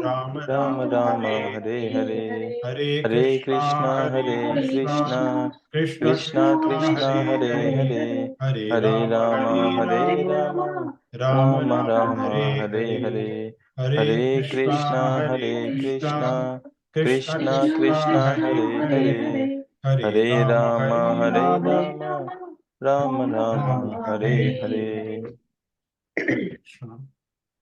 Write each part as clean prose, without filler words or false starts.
Ram Ram Ram Ram Hare Hare Hare, Hare, Hare Hare Krishna Krishna Hare Hare Krishna, Krishna, Krishna Krishna Krishna Krishna Hare Hare Hare, Hare, Hare Hare Rama Rama Hare Hare Rama, Rama, Rama Rama Rama Rama Hare Hare Hare, Hare, Hare Hare Krishna Krishna Hare Hare Krishna, Krishna, Krishna Krishna Krishna Krishna Hare Hare Hare, Hare, Hare Hare Rama Rama Hare Hare Rama, Rama, Rama Rama Rama Hare Hare Hare. Hare. Hare Krishna.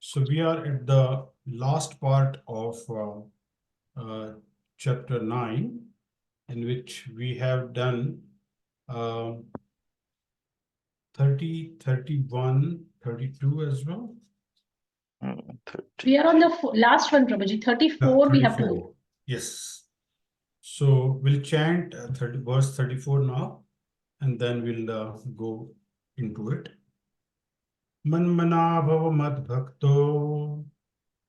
So we are at the last part of uh, chapter 9, in which we have done um 30, 31, 32 as well. 30. We are on the last one, Prabhuji. 34 we have to do. 34. Yes. So we'll chant verse 34 now, and then we'll go into it. Manmana bhava mad bhakto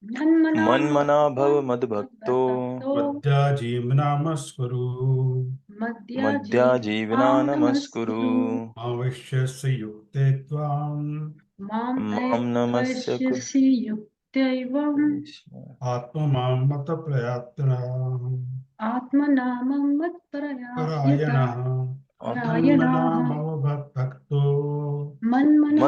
Manmana bhava madbhakto, madhya jivna namaskuru madhya jivana namaskuru, avashyasya yukte tvam mam namasya atmamam mata prayatra Atmanamam parayana manmana bhava bhakto matmana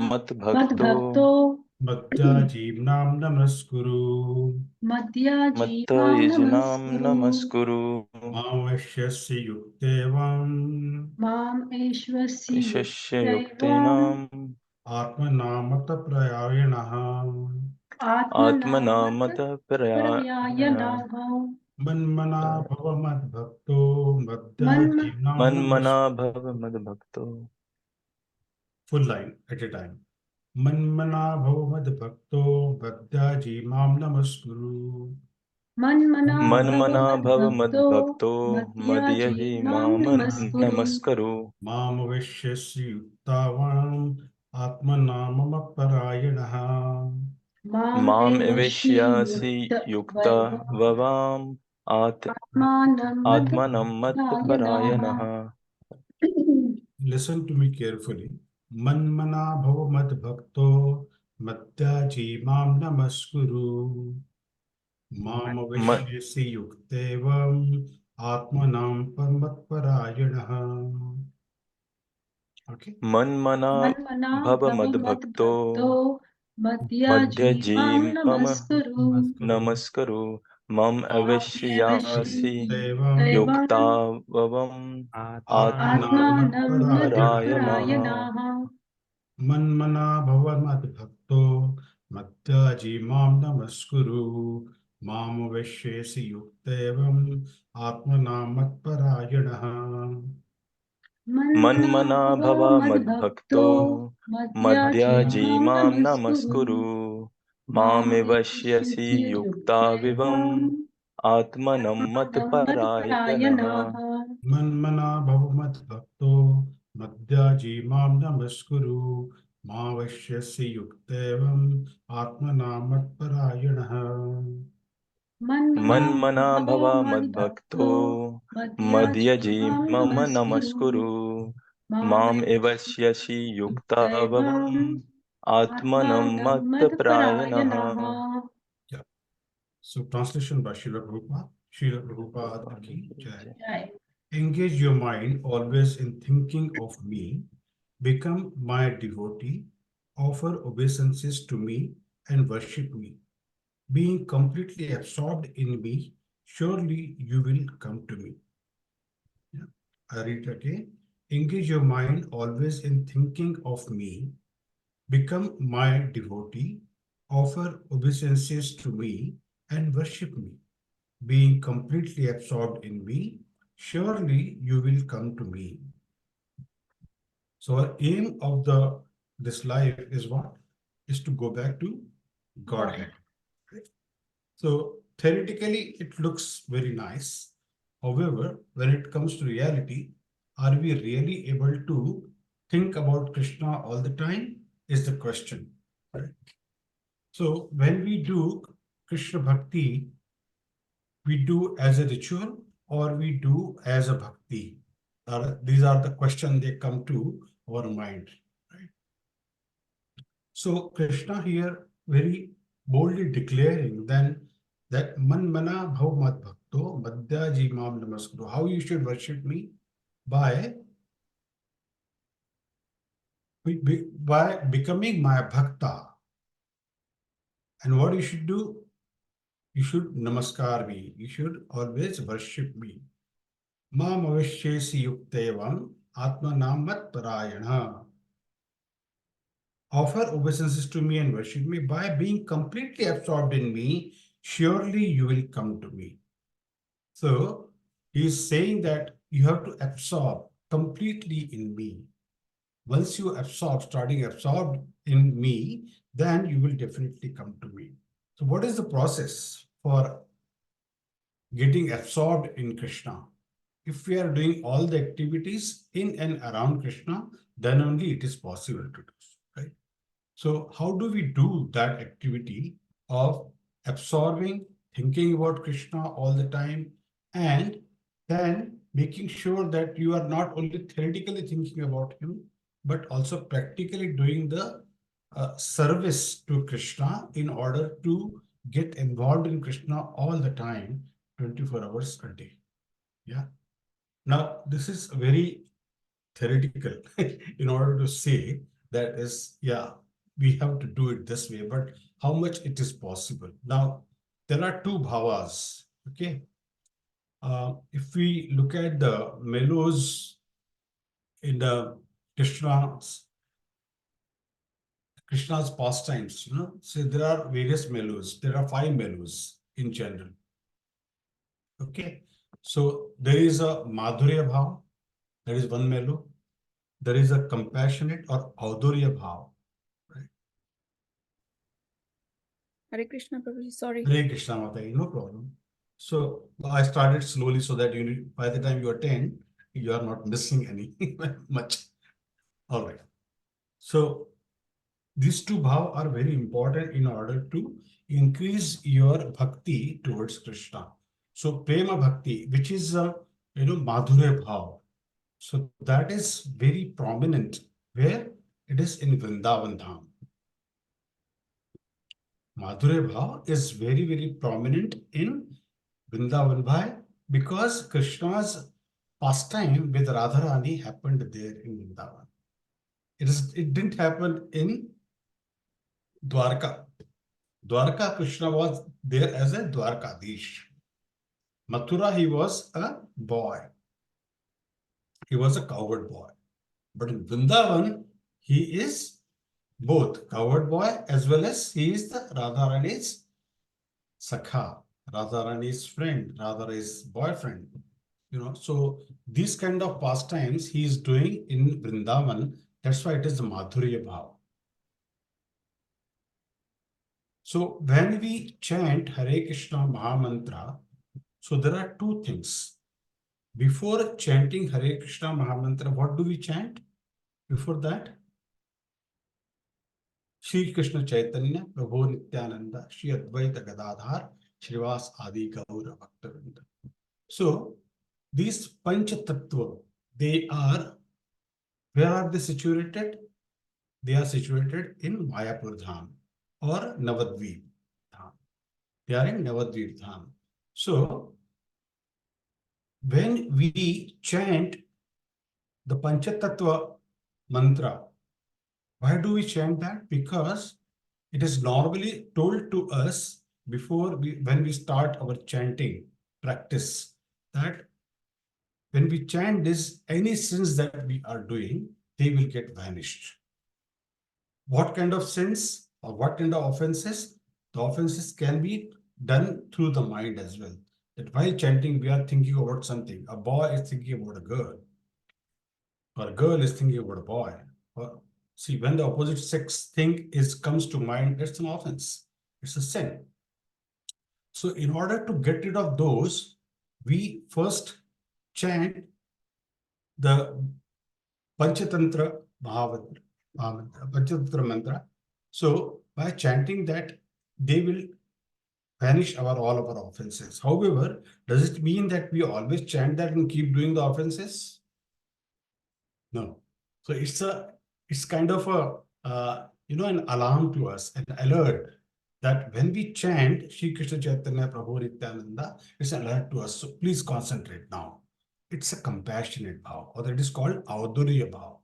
madbhakto, madhya jivnam namaskuru matta yajnam namaskuru, avashyasya yuktevam Mam Eshwasi ishasya yuktainam, atmanamata prayayana atmanamata parayana, manmana bhava mad bhakto madhya jivnam manmana namaskuru. bhava madbhakto. Full line at a time. Manmana bhava mad bhakto madhya jivnam namaskuru. Manmana bhava madbhakto, madhyaji mam namaskaru. Mam vishyasya yuktavam atmanamama parayanaha. Mam evishyasi yukta vavam atmanam mat parayanaha. Listen to me carefully. Manmana bhava mad bhakto madhya jivnam namaskuru. Mam vishyasya yuktevam atmanam paramatparayanaha. Okay. Manmana bhava madbhakto, madhyaji mam namaskaru. Mam evishyasi Devam yukta vavam Atmanam parayanaha. Manmana bhava mad bhakto madhya jimam namaskuru mam vishyasi yuktevam atmanam parayanaha. Manmana bhava madbhakto, madhyaji mam namaskuru. Mam evashyasi yukta vivam atmanam mat parayanaha. Manmana bhava mad bhakto madhya jimam namaskuru mam vishyasi yuktevam atmanam parayanaha. Manmana bhava madbhakto, madhyaji mam namaskuru. Mam evashyasi yukta vavam atmanam mat parayanaha. Yeah. So translation by Srila Prabhupada. Srila Prabhupada ki jai. Engage your mind always in thinking of me. Become my devotee. Offer obeisances to me and worship me. Being completely absorbed in me, surely you will come to me. Yeah. I read again. Engage your mind always in thinking of me. Become my devotee. Offer obeisances to me and worship me. Being completely absorbed in me, surely you will come to me. So our aim of this life is what? Is to go back to Godhead. Right? So theoretically, it looks very nice. However, when it comes to reality, are we really able to think about Krishna all the time? Is the question. Right? So when we do Krishna Bhakti, we do as a ritual or we do as a bhakti? These are the questions they come to our mind. Right? So Krishna here very boldly declaring then that man mana bhav mat bhakto madhyaji mam namaskuru. How you should worship me? By becoming my bhakta. And what you should do? You should namaskar me. You should always worship me. Mam avashyesi yuktevam atmanam mat parayana. Offer obeisances to me and worship me by being completely absorbed in me. Surely you will come to me. So he is saying that you have to absorb completely in me. Once you starting absorbed in me, then you will definitely come to me. So what is the process for getting absorbed in Krishna? If we are doing all the activities in and around Krishna, then only it is possible to do so, right? So how do we do that activity of absorbing, thinking about Krishna all the time, and then making sure that you are not only theoretically thinking about him, but also practically doing the service to Krishna in order to get involved in Krishna all the time, 24 hours a day. Yeah. Now, this is very theoretical in order to say that is, yeah, we have to do it this way, but how much it is possible. Now, there are two bhavas, okay? If we look at the mellows in the Krishna's pastimes, so there are various mellows. There are 5 mellows in general. Okay, so there is a Madhurya Bhav, that is one mellow. There is a compassionate or Audurya Bhav. Right? Hare Krishna, Prabhuji, sorry. Hare Krishna, Mataji, no problem. So I started slowly so that by the time you attend, you are not missing any much. All right. So these two bhav are very important in order to increase your bhakti towards Krishna. So prema bhakti, which is Madhurya bhav. So that is very prominent where it is in Vrindavan Dham. Madhurya bhav is very, very prominent in Vrindavan Bhai because Krishna's pastime with Radharani happened there in Vrindavan. It didn't happen in Dwarka. Dwarka, Krishna was there as a Dwarkadish. Mathura, he was a boy. He was a cowherd boy. But in Vrindavan, he is both cowherd boy as well as he is the Radharani's Sakha, Radharani's friend, Radharani's boyfriend. So these kind of pastimes he is doing in Vrindavan. That's why it is the Madhurya Bhav. So when we chant Hare Krishna Mahamantra, so there are two things. Before chanting Hare Krishna Mahamantra, what do we chant? Before that, Shri Krishna Chaitanya, Prabhu Nityananda, Shri Advaita Gadadhar, Shrivas Adi Gaura Bhaktavinda. So these Pancha Tattva, where are they situated? They are situated in Mayapur Dham or Navadvip Dham. They are in Navadvip Dham. So when we chant the Panchatattva mantra, why do we chant that? Because it is normally told to us when we start our chanting practice, that when we chant this, any sins that we are doing, they will get vanished. What kind of sins or what kind of offenses? The offenses can be done through the mind as well. That while chanting, we are thinking about something. A boy is thinking about a girl, or a girl is thinking about a boy. See, when the opposite sex thing comes to mind, it's an offense. It's a sin. So in order to get rid of those, we first chant the Panchatantra Panchatantra mantra. So by chanting that, they will vanish all of our offenses. However, does it mean that we always chant that and keep doing the offenses? No. So it's kind of an alarm to us, an alert that when we chant Shri Krishna Chaitanya Prabhu Nityananda, it's an alert to us. So please concentrate now. It's a compassionate bhav, or that is called Audurya bhav.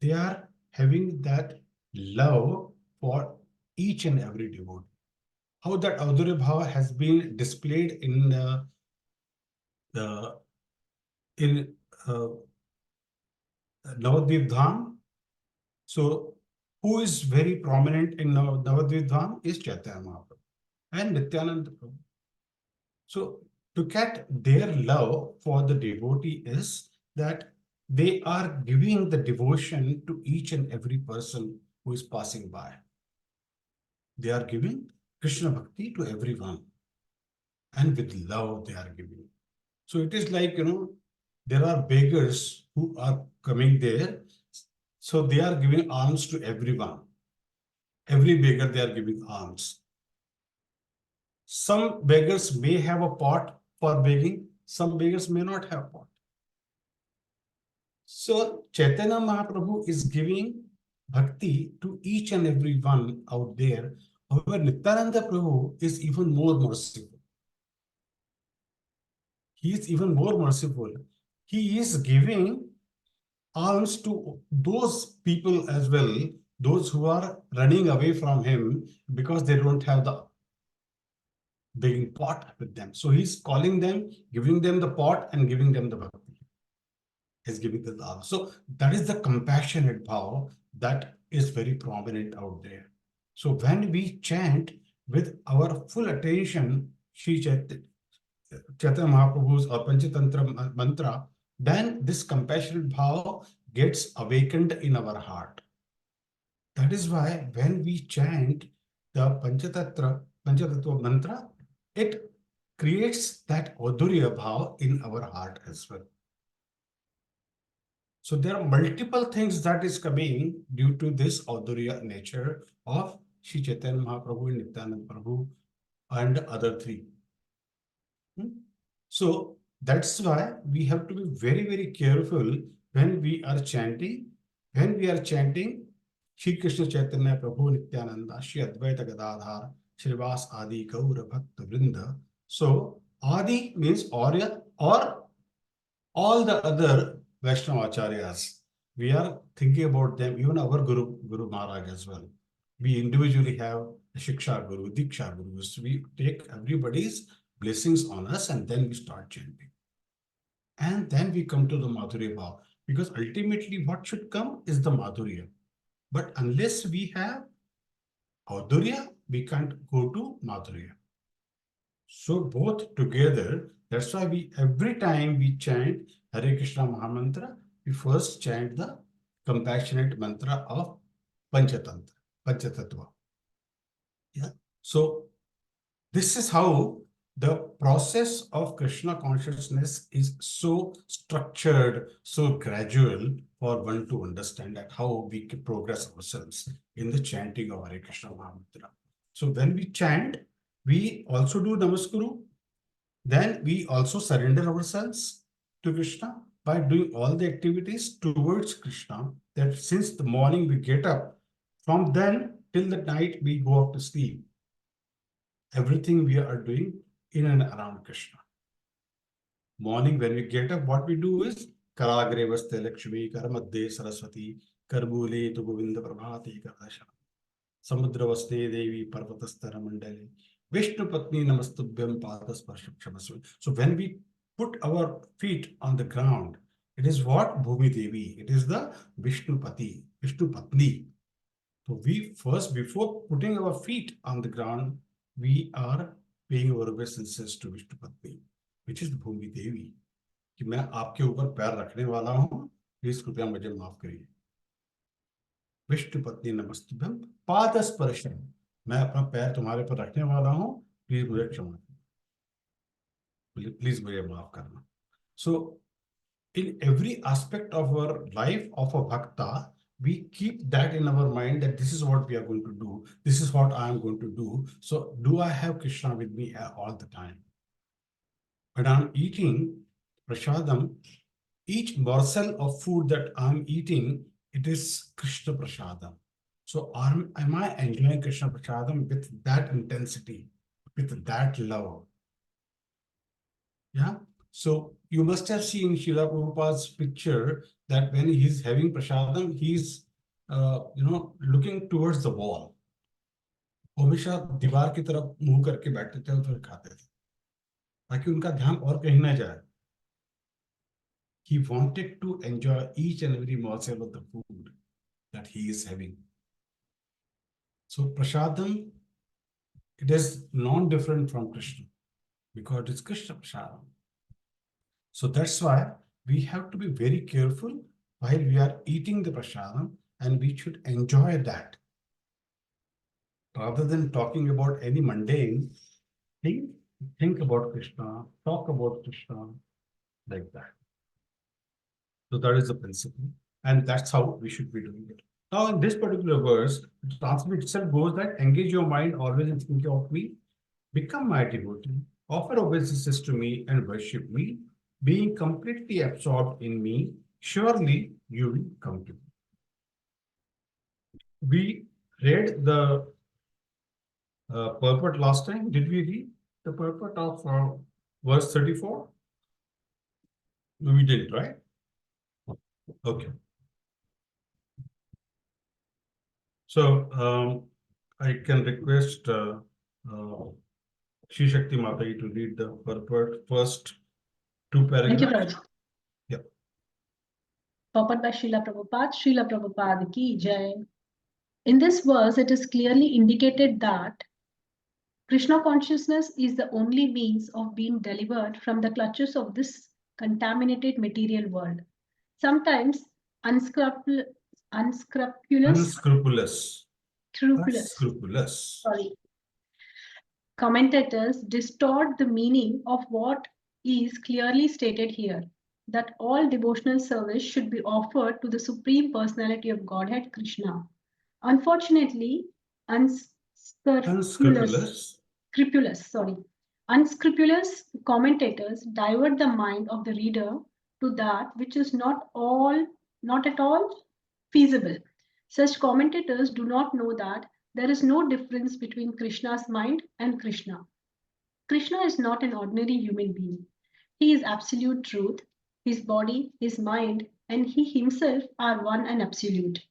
They are having that love for each and every devotee. How that Audurya bhava has been displayed in Navadvip Dham. So who is very prominent in Navadvip Dham is Chaitanya Mahaprabhu and Nityananda Prabhu. So look at their love for the devotee is that they are giving the devotion to each and every person who is passing by. They are giving Krishna Bhakti to everyone. And with love they are giving. So it is like, there are beggars who are coming there. So they are giving alms to everyone. Every beggar they are giving alms. Some beggars may have a pot for begging. Some beggars may not have pot. So Chaitanya Mahaprabhu is giving bhakti to each and every one out there. However, Nityananda Prabhu is even more merciful. He is even more merciful. He is giving alms to those people as well, those who are running away from him because they don't have the begging pot with them. So he's calling them, giving them the pot and giving them the bhakti. He's giving them the alms. So that is the compassionate bhav that is very prominent out there. So when we chant with our full attention, Shri Chaitanya Mahaprabhu's or Panchatantra mantra, then this compassionate bhav gets awakened in our heart. That is why when we chant the Panchatattva mantra, it creates that Audurya bhav in our heart as well. So there are multiple things that is coming due to this Audurya nature of Shri Chaitanya Mahaprabhu and Nityananda Prabhu and other three. So that's why we have to be very, very careful when we are chanting. When we are chanting Shri Krishna Chaitanya Prabhu Nityananda, Shri Advaita Gadadhar, Shrivas Adi Gaura Bhakta Vrinda. So Adi means Arya or all the other Vaishnava Acharyas. We are thinking about them, even our Guru Maharaj as well. We individually have a Shiksha Guru, Diksha Guru. So we take everybody's blessings on us and then we start chanting. And then we come to the Madhurya Bhav, because ultimately what should come is the Madhurya. But unless we have Audurya, we can't go to Madhurya. So both together, that's why we every time we chant Hare Krishna Mahamantra, we first chant the compassionate mantra of Panchatantra, Panchatattva. Yeah. So this is how the process of Krishna consciousness is so structured, so gradual for one to understand that how we can progress ourselves in the chanting of Hare Krishna Mahamantra. So when we chant, we also do Namaskuru. Then we also surrender ourselves to Krishna by doing all the activities towards Krishna, that since the morning we get up, from then till the night we go off to sleep. Everything we are doing in and around Krishna. Morning when we get up, what we do is Karagre Vaste Lakshmi, Karamadde Saraswati, Karbule tu Govinda Prabhati Kardasha, Samudra Vaste Devi Parvatastara Mandali, Vishnu Patni Namastubhyam Padas Parshakshamasvi. So when we put our feet on the ground, it is what? Bhumi Devi. It is the Vishnu Pati, Vishnu Patni. So we first, before putting our feet on the ground, we are paying our obeisances to Vishnu Patni, which is the Bhumi Devi. कि मैं आपके ऊपर पैर रखने वाला हूं, please कृपया मुझे माफ करिए. विष्णु पत्नी नमस्तुभ्यम पादस्पर्शम, मैं अपना पैर तुम्हारे पर रखने वाला हूं, प्लीज मुझे क्षमा करिए, प्लीज मुझे माफ करना. So in every aspect of our life of a bhakta, we keep that in our mind that this is what we are going to do, this is what I am going to do. So do I have Krishna with me all the time? When I'm eating prasadam, each morsel of food that I'm eating, it is Krishna prasadam. So am I enjoying Krishna Prasadam with that intensity, with that love? Yeah. So you must have seen Srila Prabhupada's picture that when he's having Prasadam, he's looking towards the wall. हमेशा दीवार की तरफ मुंह करके बैठते थे और फिर खाते थे ताकि उनका ध्यान और कहीं ना जाए. He wanted to enjoy each and every morsel of the food that he is having. So Prasadam, it is non-different from Krishna because it is Krishna Prasadam. So that's why we have to be very careful while we are eating the Prasadam, and we should enjoy that. Rather than talking about any mundane thing, think about Krishna, talk about Krishna, like that. So that is the principle, and that's how we should be doing it. Now, in this particular verse, the translation itself goes that engage your mind always in thinking of me, become my devotee, offer obeisances to me and worship me, being completely absorbed in me, surely you will come to me. We read the purport last time. Did we read the purport of verse 34? No, we didn't, right? Okay. So I can request Shri Shakti Mataji to read the purport, first two paragraphs. Thank you, Prabhuji. Yeah. Purport by Srila Prabhupada ki jai. In this verse, it is clearly indicated that Krishna consciousness is the only means of being delivered from the clutches of this contaminated material world. Sometimes unscrupulous commentators distort the meaning of what is clearly stated here, that all devotional service should be offered to the Supreme Personality of Godhead, Krishna. Unfortunately, unscrupulous commentators divert the mind of the reader to that which is not at all feasible. Such commentators do not know that there is no difference between Krishna's mind and Krishna. Krishna is not an ordinary human being. He is absolute truth. His body, his mind, and he himself are one and absolute.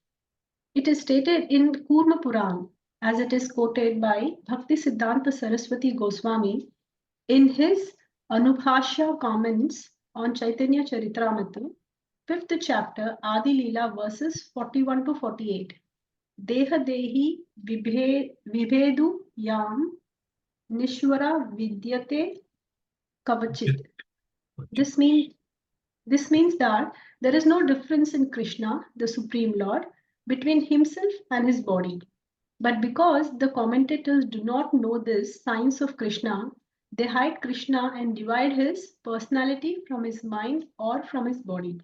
It is stated in Kurma Puran, as it is quoted by Bhakti Siddhanta Saraswati Goswami in his Anubhashya comments on Chaitanya Charitamrita, 5th chapter, Adi Leela, verses 41 to 48. Deha Dehi Vibhedu Yam Nishwara Vidyate Kavachit. This means that there is no difference in Krishna, the Supreme Lord, between himself and his body. But because the commentators do not know this science of Krishna, they hide Krishna and divide his personality from his mind or from his body.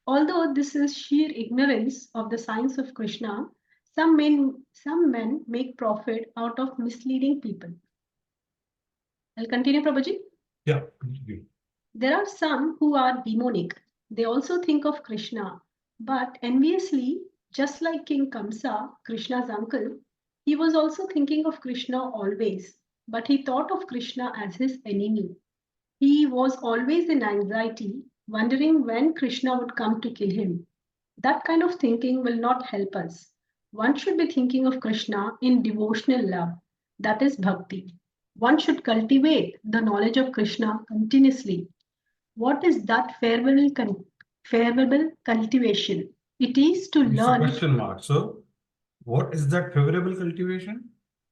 Although this is sheer ignorance of the science of Krishna, some men make profit out of misleading people. I'll continue, Prabhuji. Yeah, continue. There are some who are demonic. They also think of Krishna, but enviously, just like King Kamsa, Krishna's uncle, he was also thinking of Krishna always, but he thought of Krishna as his enemy. He was always in anxiety, wondering when Krishna would come to kill him. That kind of thinking will not help us. One should be thinking of Krishna in devotional love, that is bhakti. One should cultivate the knowledge of Krishna continuously. What is that favorable cultivation? It is to learn. It's a question mark. So, what is that favorable cultivation?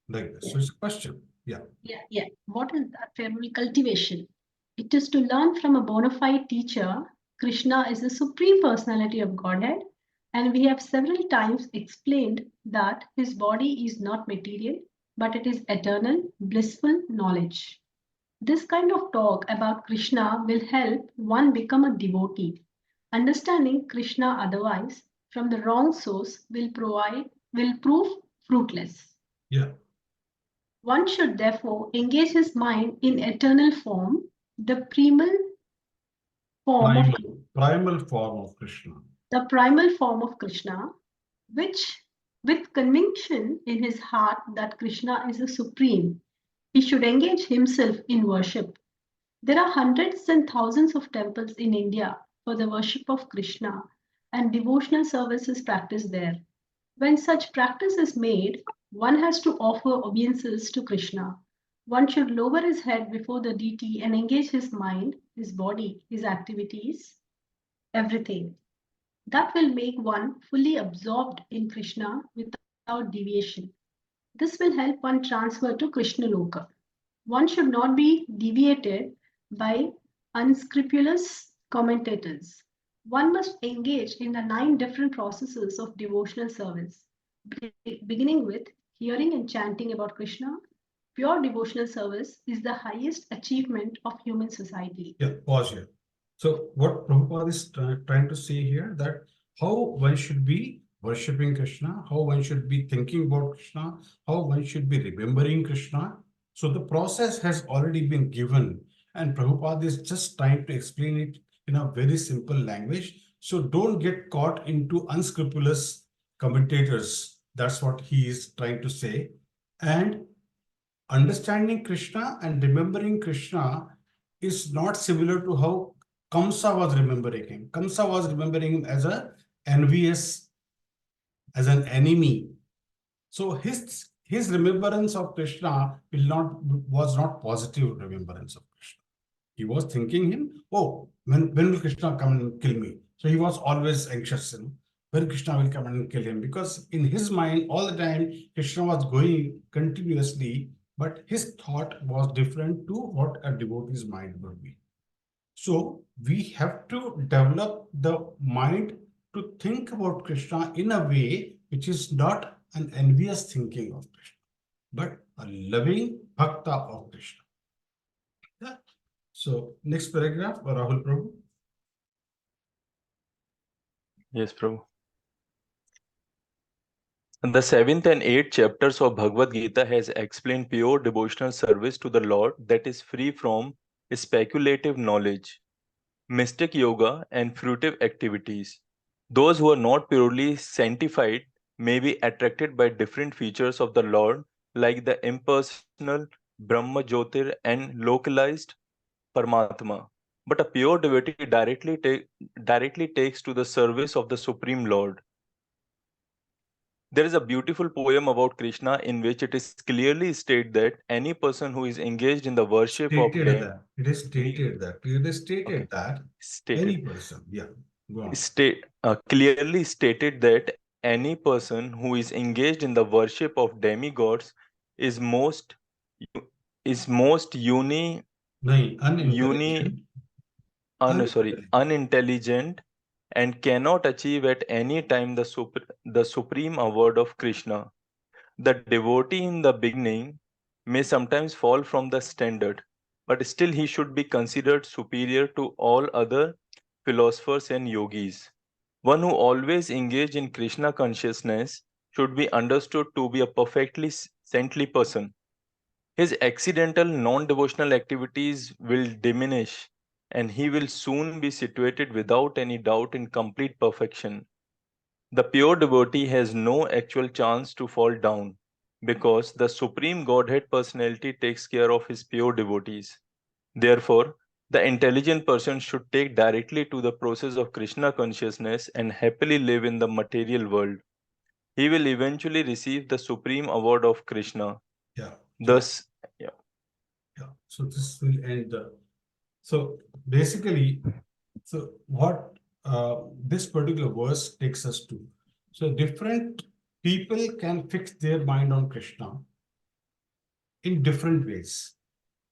Like this. Yeah. So it's a question. Yeah. Yeah. What is that favorable cultivation? It is to learn from a bona fide teacher. Krishna is the Supreme Personality of Godhead, and we have several times explained that his body is not material, but it is eternal, blissful knowledge. This kind of talk about Krishna will help one become a devotee. Understanding Krishna otherwise from the wrong source will prove fruitless. Yeah. One should therefore engage his mind in eternal form, the primal form of Krishna. The primal form of Krishna, which With conviction in his heart that Krishna is the supreme, he should engage himself in worship. There are hundreds and thousands of temples in India for the worship of Krishna, and devotional services practiced there. When such practice is made, one has to offer obeisances to Krishna. One should lower his head before the deity and engage his mind, his body, his activities, everything. That will make one fully absorbed in Krishna without deviation. This will help one transfer to Krishna Loka. One should not be deviated by unscrupulous commentators. One must engage in the 9 different processes of devotional service, beginning with hearing and chanting about Krishna. Pure devotional service is the highest achievement of human society. Yeah, pause here. So what Prabhupada is trying to say here, that how one should be worshipping Krishna, how one should be thinking about Krishna, how one should be remembering Krishna. So the process has already been given, and Prabhupada is just trying to explain it in a very simple language. So don't get caught into unscrupulous commentators. That's what he is trying to say. And understanding Krishna and remembering Krishna is not similar to how Kamsa was remembering him. Kamsa was remembering him as an envious, as an enemy. So his remembrance of Krishna was not positive remembrance of Krishna. He was thinking him, oh, when will Krishna come and kill me? So he was always anxious, when Krishna will come and kill him, because in his mind all the time Krishna was going continuously, but his thought was different to what a devotee's mind would be. So we have to develop the mind to think about Krishna in a way which is not an envious thinking of Krishna, but a loving bhakta of Krishna. Yeah. So next paragraph, Rahul Prabhu. Yes, Prabhu. The 7th and 8th chapters of Bhagavad Gita has explained pure devotional service to the Lord that is free from speculative knowledge, mystic yoga, and fruitive activities. Those who are not purely sanctified may be attracted by different features of the Lord, like the impersonal Brahma Jyotir and localized Paramatma. But a pure devotee directly takes to the service of the Supreme Lord. There is a beautiful poem about Krishna in which it is clearly stated that any person who is engaged in the worship of them... It is stated that any person, yeah, go on. Clearly stated that any person who is engaged in the worship of demigods is unintelligent and cannot achieve at any time the supreme award of Krishna. The devotee in the beginning may sometimes fall from the standard, but still he should be considered superior to all other philosophers and yogis. One who always engaged in Krishna consciousness should be understood to be a perfectly saintly person. His accidental non-devotional activities will diminish, and he will soon be situated without any doubt in complete perfection. The pure devotee has no actual chance to fall down, because the Supreme Godhead personality takes care of his pure devotees. Therefore, the intelligent person should take directly to the process of Krishna consciousness and happily live in the material world. He will eventually receive the supreme award of Krishna. Yeah. Thus, So this will end. So basically, so what this particular verse takes us to. So different people can fix their mind on Krishna in different ways.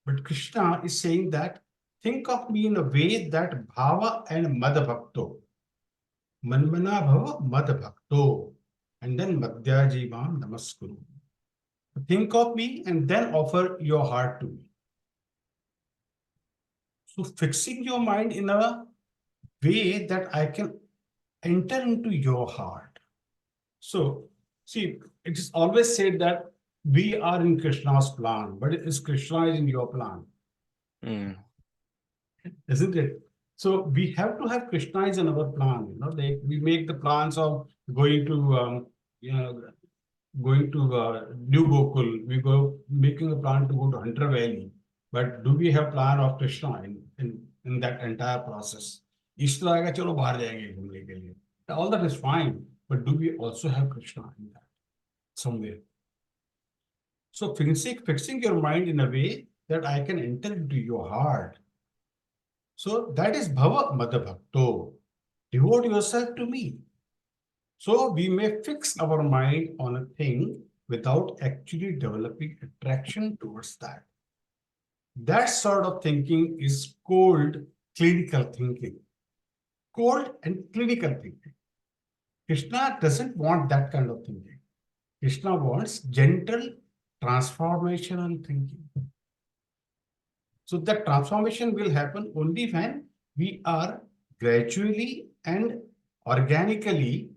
But Krishna is saying that think of me in a way that bhava and mad bhakto. Manmana bhava mad bhakto. And then madhyajivam namaskuru. Think of me and then offer your heart to me. So fixing your mind in a way that I can enter into your heart. So see, it is always said that we are in Krishna's plan, but is Krishna in your plan? Isn't it? So we have to have Krishna is in our plan. We make the plans of going to going to New Gokul, we go making a plan to go to Hunter Valley, but do we have plan of Krishna in that entire process? इस तरह का चलो बाहर जाएंगे घूमने के लिए. All that is fine, but do we also have Krishna in that somewhere? So fixing your mind in a way that I can enter into your heart. So that is Bhava Madhabhakto. Devote yourself to me. So we may fix our mind on a thing without actually developing attraction towards that. That sort of thinking is called clinical thinking. Cold and clinical thinking. Krishna doesn't want that kind of thinking. Krishna wants gentle, transformational thinking. So that transformation will happen only when we are gradually and organically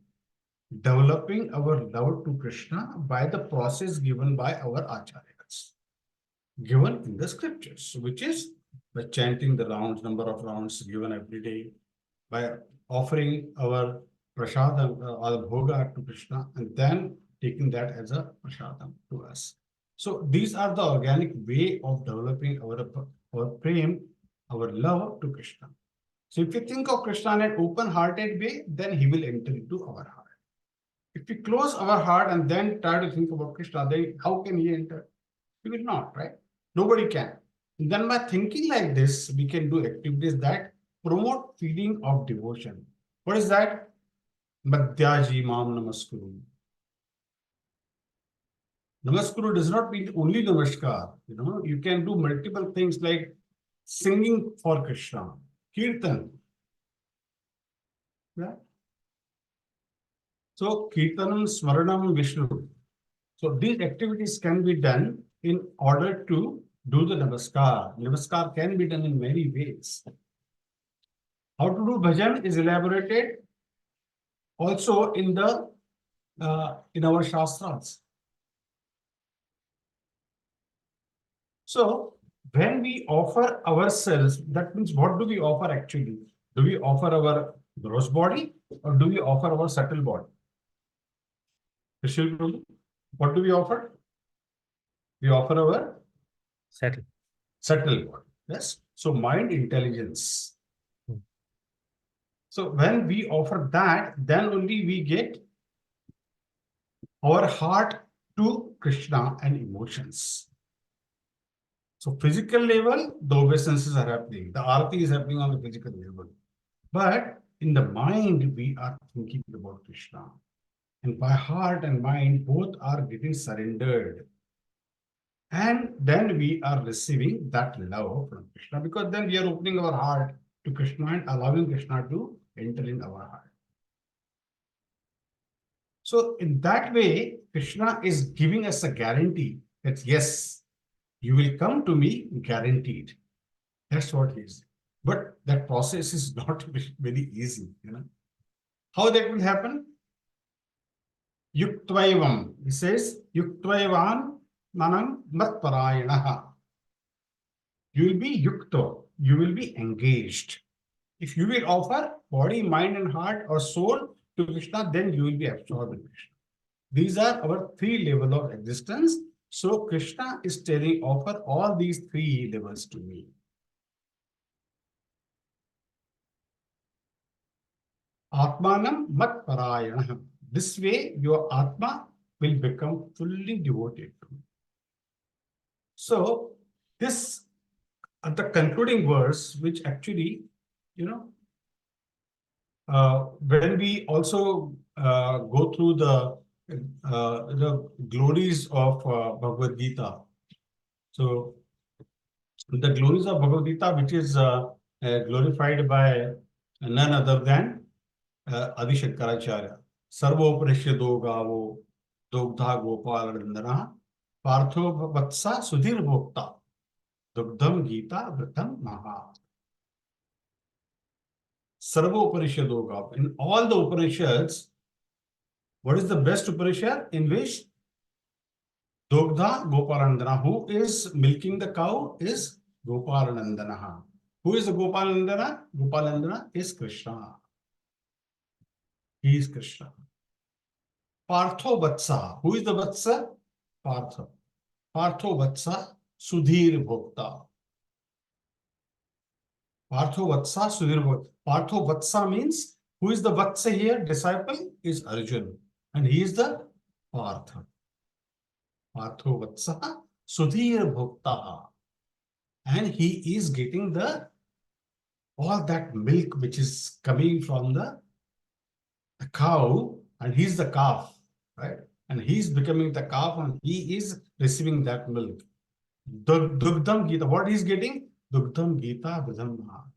developing our love to Krishna by the process given by our acharyas, given in the scriptures, which is by chanting the rounds, number of rounds given every day, by offering our prasadam, our bhoga to Krishna, and then taking that as a prasadam to us. So these are the organic way of developing our prem, our love to Krishna. So if you think of Krishna in an open-hearted way, then he will enter into our heart. If we close our heart and then try to think about Krishna, then how can he enter? He will not, right? Nobody can. And then by thinking like this, we can do activities that promote feeling of devotion. What is that? Madhyaji Mam Namaskuru. Namaskuru does not mean only Namaskar. You can do multiple things like singing for Krishna, Kirtan. Yeah. So Kirtanam, Smaranam, Vishnu. So these activities can be done in order to do the Namaskar. Namaskar can be done in many ways. How to do bhajan is elaborated also in our shastras. So when we offer ourselves, that means what do we offer actually? Do we offer our gross body or do we offer our subtle body? What do we offer? We offer our subtle body. Yes. So mind intelligence. So when we offer that, then only we get our heart to Krishna and emotions. So physical level, the obeisances are happening. The arati is happening on the physical level. But in the mind, we are thinking about Krishna. And by heart and mind, both are getting surrendered. And then we are receiving that love from Krishna, because then we are opening our heart to Krishna and allowing Krishna to enter in our heart. So in that way, Krishna is giving us a guarantee that yes, you will come to me guaranteed. That's what he is. But that process is not very easy. How that will happen? Yuktvaevam. He says, Yuktvaevan manam matparayanaha. You will be yukta. You will be engaged. If you will offer body, mind, and heart or soul to Krishna, then you will be absorbed in Krishna. These are our three levels of existence. So Krishna is telling, offer all these three levels to me. Atmanam mat parayanam. This way, your Atma will become fully devoted to me. So this, the concluding verse, which actually, when we also go through the glories of Bhagavad Gita. So the glories of Bhagavad Gita, which is glorified by none other than Adi Shankaracharya. Sarvoparishya Gavo Dogdha Gopal Nandana Partho Vatsa Sudhir Bhokta Dugdham Gita Vratam Maha. Sarvoparishya Gavo. In all the Upanishads, what is the best Upanishad? In which Dogdha Gopalanandana, who is milking the cow, is Gopalanandana. Who is the Gopalanandana? Gopalanandana is Krishna. He is Krishna. Partho Vatsa. Who is the Vatsa? Partho. Partho Vatsa Sudhir Bhokta. Partho Vatsa Sudhir Bhokta. Partho Vatsa means who is the Vatsa here? Disciple is Arjun. And he is the Partha. Partho Vatsa Sudhir Bhokta. And he is getting the all that milk which is coming from the cow, and he's the calf, right? And he's becoming the calf and he is receiving that milk. Dugdham Gita, what he's getting? Dugdham Gita Vritam Mahat.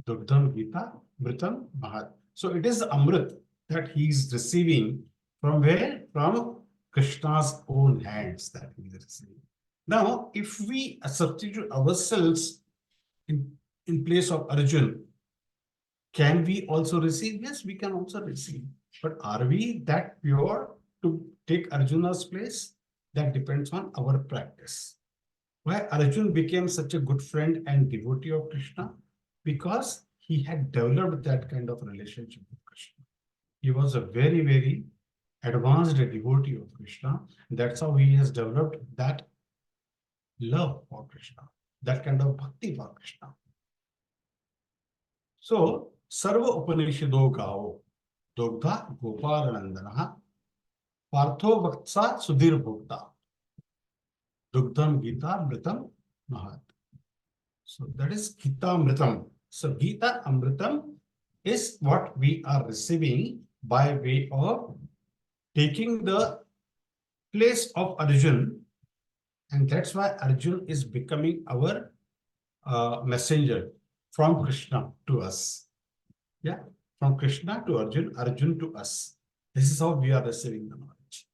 Dugdham Gita Vritam Mahat. So it is Amrit that he's receiving from where? From Krishna's own hands that he is receiving. Now, if we substitute ourselves in place of Arjun, can we also receive? Yes, we can also receive. But are we that pure to take Arjuna's place? That depends on our practice. Why Arjun became such a good friend and devotee of Krishna? Because he had developed that kind of relationship with Krishna. He was a very, very advanced devotee of Krishna. That's how he has developed that love for Krishna, that kind of bhakti for Krishna. So, Sarva Upanishado Gao, Dogdha Gopal Nandana, Partho Vatsa Sudhir Bhokta, Dugdham Gita Amritam Mahat. So, that is Gita Amritam. So, Gita Amritam is what we are receiving by way of taking the place of Arjun, and that's why Arjun is becoming our messenger from Krishna to us. Yeah, from Krishna to Arjun, Arjun to us. This is how we are receiving the knowledge.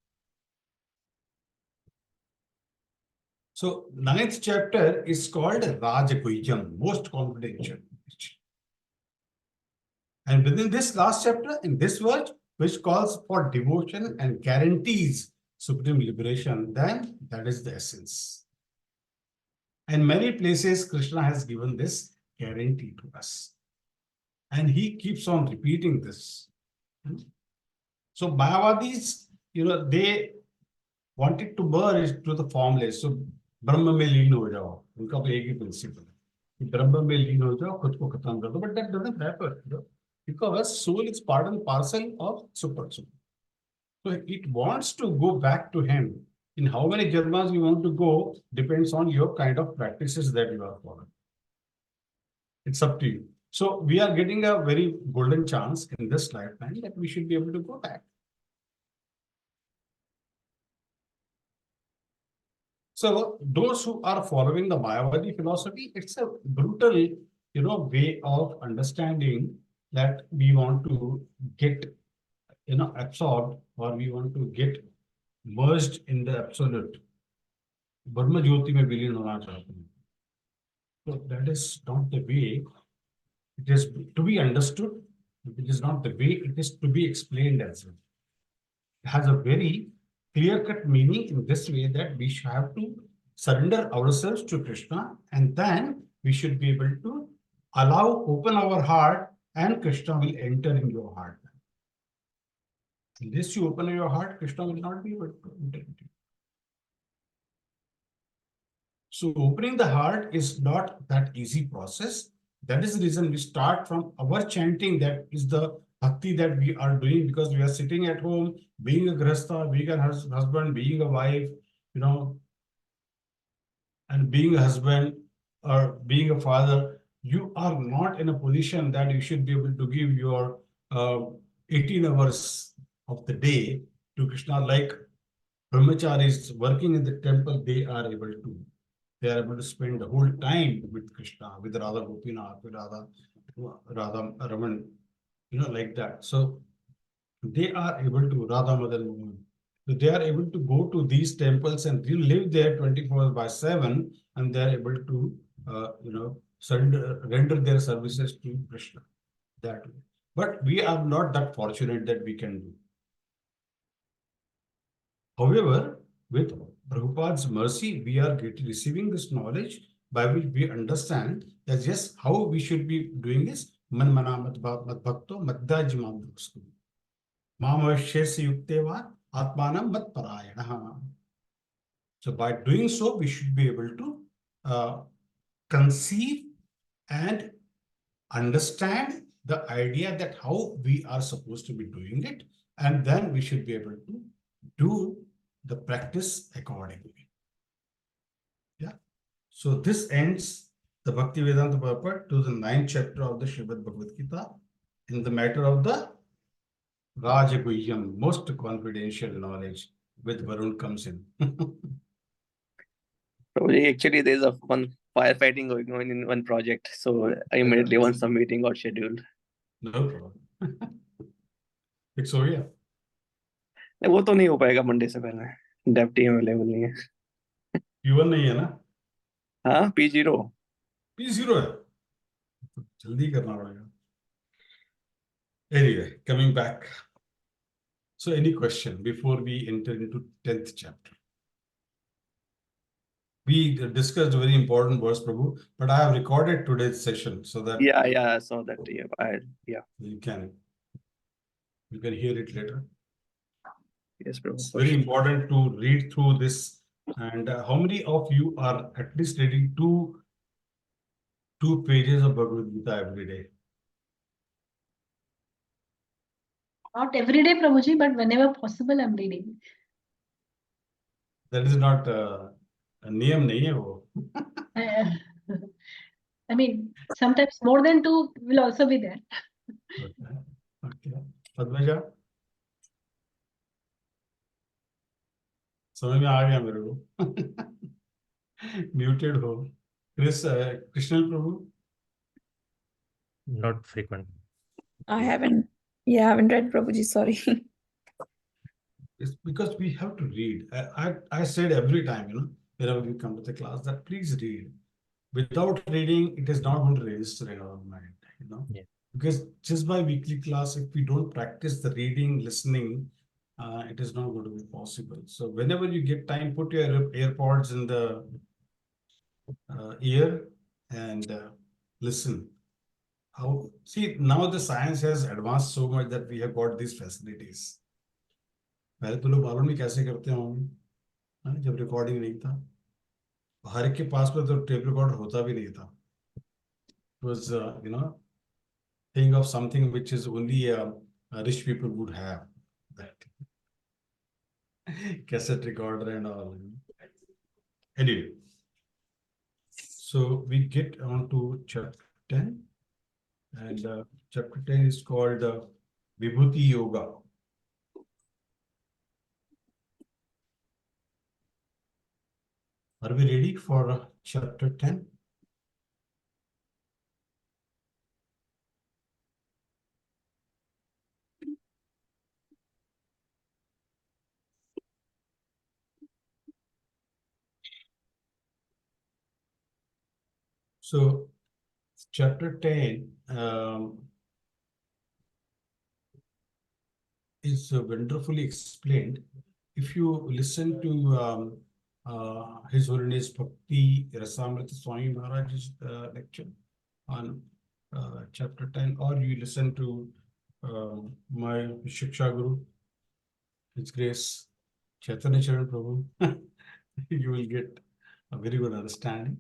So, 9th chapter is called Rajaguhyam, most confidential. And within this last chapter, in this verse, which calls for devotion and guarantees supreme liberation, then that is the essence. And many places, Krishna has given this guarantee to us. And he keeps on repeating this. So Mayavadis, they wanted to merge to the formless. So Brahma mein leen ho jao. Unka to ek hi principle hai. Brahma mein leen ho jao, khud ko khatam kar do. But that doesn't happen, because soul is part and parcel of Super Soul. So it wants to go back to him. In how many janmas you want to go depends on your kind of practices that you are following. It's up to you. So we are getting a very golden chance in this lifetime that we should be able to go back. So those who are following the Mayavadi philosophy, it's a brutal, way of understanding that we want to get, absorbed, or we want to get merged in the absolute. Brahma Jyoti mein vilin hona chahte hain. So that is not the way. It is to be understood. It is not the way it is to be explained as well. It has a very clear-cut meaning in this way that we should have to surrender ourselves to Krishna, and then we should be able to open our heart, and Krishna will enter in your heart. Unless you open your heart, Krishna will not be able to enter into you. So opening the heart is not that easy process. That is the reason we start from our chanting. That is the bhakti that we are doing, because we are sitting at home, being a grihastha, being a husband, being a wife, and being a husband or being a father. You are not in a position that you should be able to give your 18 hours of the day to Krishna. Like brahmacharis working in the temple, they are able to. They are able to spend the whole time with Krishna, with Radha Gopinath, with Radha Raman, like that. So they are able to, Radha Madan Mohan. So they are able to go to these temples and live there 24/7, and they are able to, render their services to Krishna that way. But we are not that fortunate that we can do. However, with Prabhupada's mercy, we are receiving this knowledge by which we understand that yes, how we should be doing this. Man mana mat bhakto madda jimam. Mamavashyasya yukteva atmanam matparayana. So by doing so, we should be able to conceive and understand the idea that how we are supposed to be doing it, and then we should be able to do the practice accordingly. Yeah. So this ends the Bhaktivedanta purport to the 9th chapter of the Srimad Bhagavad Gita in the matter of the Rajaguhyam, most confidential knowledge, with Varun comes in. Probably, actually, there's one firefighting going on in one project, so immediately once the meeting got scheduled. No problem. It's over here. वो तो नहीं हो पाएगा Monday से पहले, Dave team available नहीं है. P1 नहीं है ना? हाँ, P0. P0 है. जल्दी करना पड़ेगा. Anyway, coming back. So any question before we enter into 10th chapter? We discussed a very important verse, Prabhu, but I have recorded today's session so that Yeah, I saw that. Yeah, you can hear it later. yes, bro. It's very important to read through this. And how many of you are at least reading two pages of Bhagavad Gita every day? Not every day, Prabhuji, but whenever possible, I'm reading. That is not a niyam nahi hai wo. I mean, sometimes more than 2 will also be there. Okay. Padmaja? समझ में आ गया मेरे को. Muted हो. Krishnan Prabhu? Not frequent. I haven't read Prabhuji, sorry. It's because we have to read. I said every time, whenever we come to the class, that please read. Without reading, it is not going to register in our mind, Yeah. Because just by weekly class, if we don't practice the reading, listening, it is not going to be possible. So whenever you get time, put your AirPods in the ear and listen. See, now the science has advanced so much that we have got these facilities. पहले तो लोग मालूम नहीं कैसे करते होंगे, जब recording नहीं था. हर एक के पास में तो टेप रिकॉर्ड होता भी नहीं था. It was, thing of something which is only rich people would have. That cassette recorder and all. Anyway, so we get on to chapter 10, and chapter 10 is called Vibhuti Yoga. Are we ready for chapter 10? So, chapter 10 is wonderfully explained. If you listen to His Holiness Bhakti Rasamrita Swami Maharaj's lecture on chapter 10, or you listen to my Shiksha Guru, His Grace Chaitanya Charan Prabhu, you will get a very good understanding.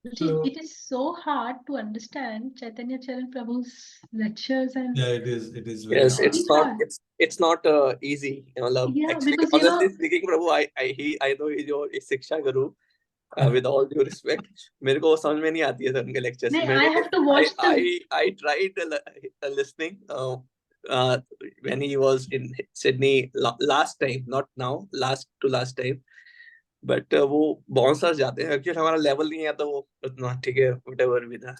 It is so hard to understand Chaitanya Charan Prabhu's lectures and Yeah, it is very Yes, hard. it's not easy. Yeah, Actually, because, honestly speaking, Prabhu, I know he's your Shiksha Guru. With all due respect, मेरे को समझ में नहीं आती है sir उनके lectures. I have to watch them. I tried listening when he was in Sydney last time, not now, last time. But वो bouncers जाते हैं. Actually हमारा level नहीं है तो वो उतना ठीक है, whatever भी था.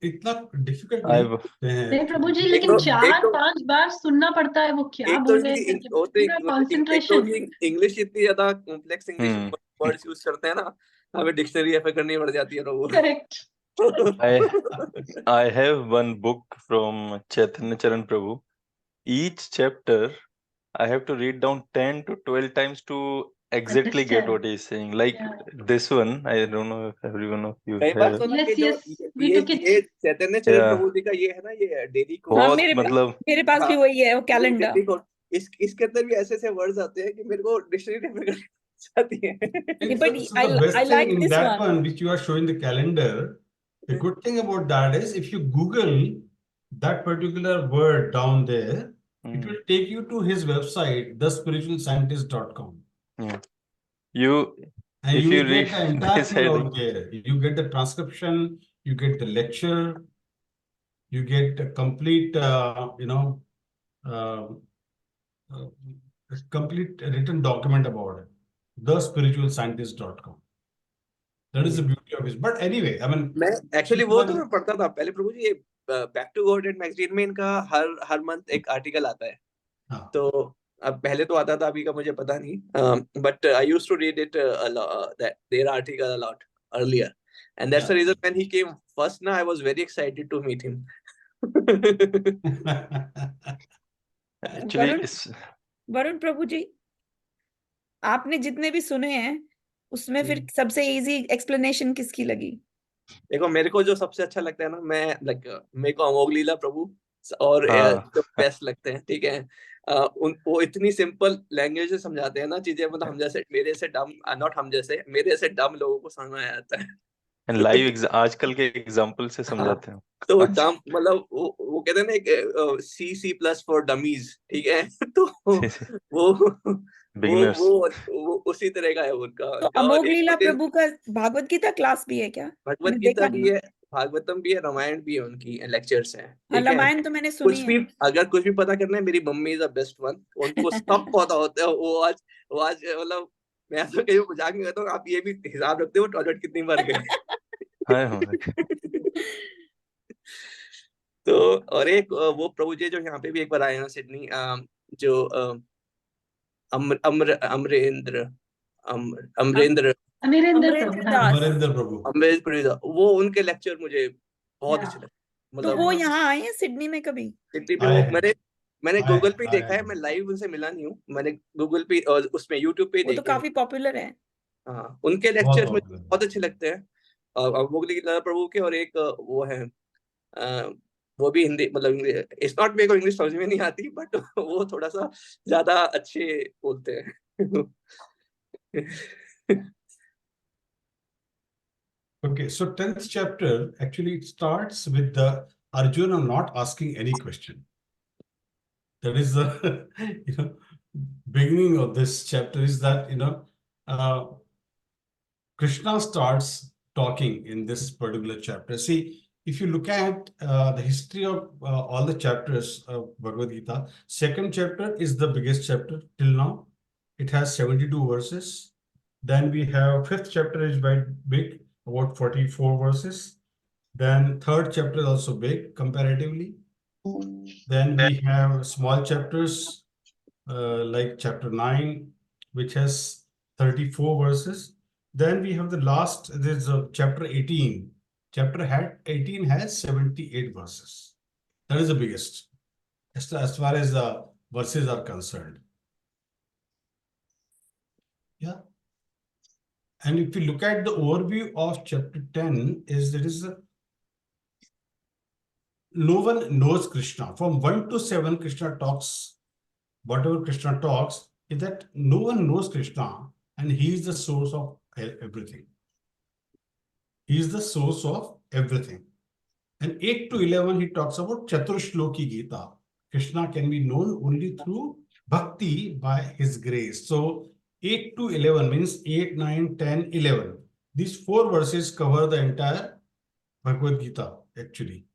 इतना difficult नहीं है. नहीं प्रभु जी, लेकिन 4-5 बार सुनना पड़ता है वो क्या बोल रहे हैं. पूरा concentration. English इतनी ज़्यादा complex English words use करते हैं ना, हमें dictionary ऐसे करनी पड़ जाती है ना वो. Correct. I have one book from Chaitanya Charan Prabhu. Each chapter I have to read down 10 to 12 times to exactly get Understand. what he's saying. Like Yeah. this one, I don't know if everyone of you कई बार have. तो ना Yes, ये जो yes, we took it. ये चैतन्य चरित Yeah. प्रभु जी का ये है ना, ये डेली को हाँ, बहुत मेरे मतलब मेरे पास भी हाँ, वही है, वो वो कैलेंडर। डेली को इसके अंदर भी ऐसे ऐसे वर्ड्स आते हैं कि मेरे को डिक्शनरी में पकड़ जाती है। But So the best I thing like in this that one. one, which you are showing the calendar, the good thing about that is if you Google that particular word down there, it will take you to his website, thespiritualscientist.com. Yeah. You And if you you will get read the entire this thing out heading, there. You get the transcription, you get the lecture, you get a complete, a complete written document about it. Thespiritualscientist.com. That is the beauty of it. But anyway, I mean, मैं actually वो तो मैं पढ़ता था पहले प्रभु जी, ये back to God magazine में इनका हर मंथ एक आर्टिकल आता है। हाँ. तो अब पहले तो आता था, अभी का मुझे पता नहीं, but I used to read it their article a lot earlier, and that's the reason when he came first ना I was very excited to meet him. actually Varun Prabhu ji, आपने जितने भी सुने हैं उसमें फिर सबसे इजी एक्सप्लेनेशन किसकी लगी? देखो मेरे को जो सबसे अच्छा लगता है ना, मैं मेरे को अमोघ लीला प्रभु और हाँ. जो बेस्ट लगते हैं, ठीक है। वो इतनी सिंपल लैंग्वेज से समझाते हैं ना चीजें, मतलब हम जैसे मेरे से डम, नॉट हम जैसे, मेरे से डम लोगों को समझ में आ जाता है। लाइव आजकल के एग्जांपल से हाँ, समझाते हैं। तो डम मतलब वो कहते हैं ना एक C++ फॉर डमीज, ठीक है। तो वो Beginners. वो उसी तरह का है उनका। तो अमोघ लीला प्रभु का भागवत गीता क्लास भी है क्या? भगवत गीता भी है, भागवतम भी है, रामायण भी है, उनकी लेक्चर्स हैं, ठीक है। रामायण तो मैंने सुनी कुछ है। भी अगर कुछ भी पता करना है, मेरी mummy is the best one, उनको सब पता होता है। वो आज मतलब मैं तो कहीं मजाक नहीं करता हूँ, आप ये भी हिसाब रखते हो टॉयलेट कितनी बार गए। तो और एक वो प्रभु जी जो यहाँ पे भी एक बार आए हैं सिडनी, जो अमरेंद्र प्रभु, वो उनके लेक्चर मुझे बहुत अच्छे लगे। तो मतलब वो यहाँ आए हैं सिडनी में कभी? सिडनी में मैंने गूगल पे देखा है, मैं लाइव उनसे मिला नहीं हूँ, मैंने गूगल पे और उसमें यूट्यूब पे वो तो देखा है। काफी पॉपुलर है। हाँ, उनके लेक्चर्स मुझे बहुत अच्छे लगते हैं। अमोघ लीला प्रभु के, और एक वो है वो भी हिंदी, मतलब इट्स नॉट, मेरे को इंग्लिश समझ में नहीं आती, बट वो थोड़ा सा ज्यादा अच्छे बोलते हैं। Okay, so 10th chapter, actually it starts with the Arjuna not asking any question. That is the beginning of this chapter, is that Krishna starts talking in this particular chapter. See, if you look at the history of all the chapters of Bhagavad Gita, second chapter is the biggest chapter till now. It has 72 verses. Then we have fifth chapter is quite big, about 44 verses. Then third chapter is also big comparatively. Then we have small chapters like chapter 9, which has 34 verses. Then we have the last, there's chapter 18. Chapter 18 has 78 verses. That is the biggest, as far as the verses are concerned. Yeah. And if you look at the overview of chapter 10, no one knows Krishna. From 1 to 7, Krishna talks, whatever Krishna talks, is that no one knows Krishna, and he is the source of everything. He is the source of everything. And 8 to 11, he talks about Chaturshloki Gita. Krishna can be known only through bhakti, by his grace. So 8 to 11 means 8, 9, 10, 11. These 4 verses cover the entire Bhagavad Gita, actually,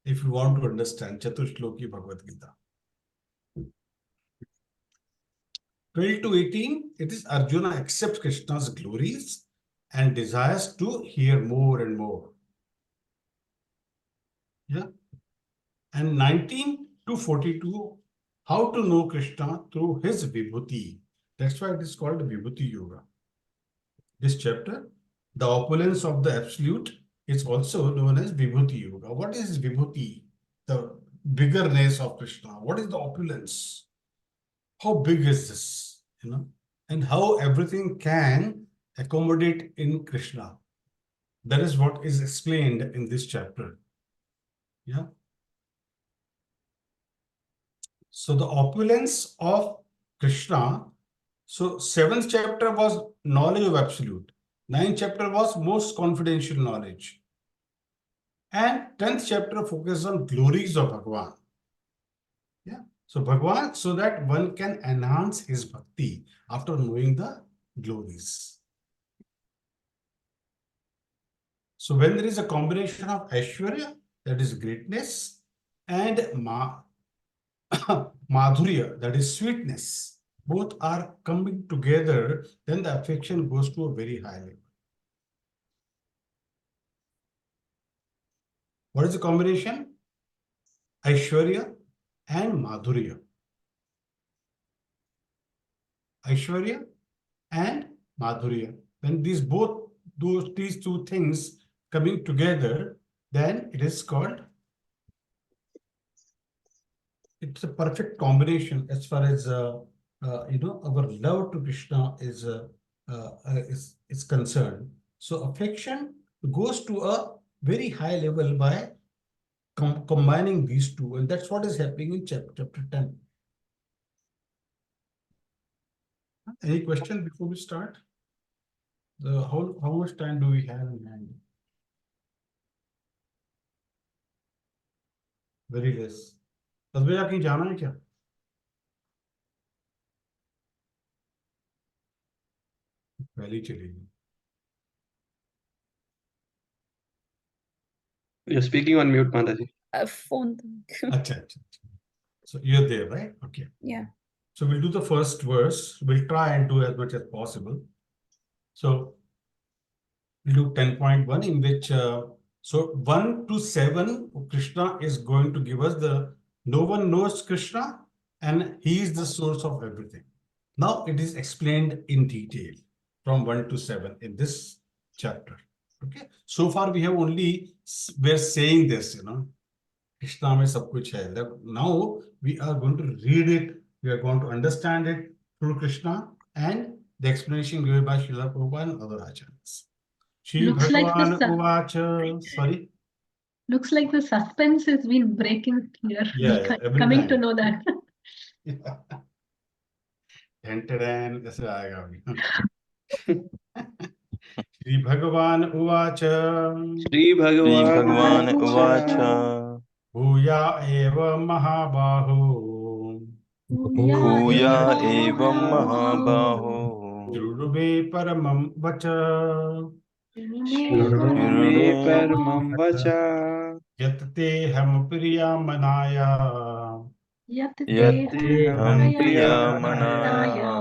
if you want to understand Chaturshloki Bhagavad Gita. 12 to 18, it is Arjuna accepts Krishna's glories and desires to hear more and more. Yeah. And 19 to 42, how to know Krishna through his Vibhuti. That's why it is called Vibhuti Yoga. This chapter, the opulence of the absolute, is also known as Vibhuti Yoga. What is Vibhuti? The biggerness of Krishna. What is the opulence? How big is this? and how everything can accommodate in Krishna. That is what is explained in this chapter. Yeah. So the opulence of Krishna. So 7th chapter was knowledge of absolute. 9th chapter was most confidential knowledge. And 10th chapter focuses on glories of Bhagavan. Yeah. So Bhagavan, so that one can enhance his bhakti after knowing the glories. So when there is a combination of Aishwarya, that is greatness, and Madhurya, that is sweetness, both are coming together, then the affection goes to a very high level. What is the combination? Aishwarya and Madhurya. Aishwarya and Madhurya. When these two things coming together, then it is called, it's a perfect combination as far as our love to Krishna is concerned. So affection goes to a very high level by combining these two, and that's what is happening in chapter 10. Any question before we start? How much time do we have in hand? Very less. तस्वीर कहीं जाना है क्या? पहले चलेगी. You're speaking on mute, Mataji. Phone. Acha. So you're there, right? Okay. Yeah. So we'll do the first verse. We'll try and do as much as possible. So we'll do 10.1 in which, so 1 to 7, Krishna is going to give us no one knows Krishna and he is the source of everything. Now it is explained in detail from 1 to 7 in this chapter. Okay. So far we have we're saying this, Krishna mein sab kuch hai. Now we are going to read it. We are going to understand it through Krishna and the explanation given by Srila Prabhupada and other acharyas. Shri Bhagavan Uvacha. Sorry? Looks like the suspense has been breaking here. Yeah, every coming time. to know that. ऐसे आएगा अभी. Shri Bhagavan Uvacha. Shri Bhagavan Uvacha. Bhuya eva Mahabaho. Bhuya eva Mahabaho. Shruruve Paramam Vacha. Shruruve Paramam Vacha. Yatte ham priya manaya. Yatte ham priya manaya.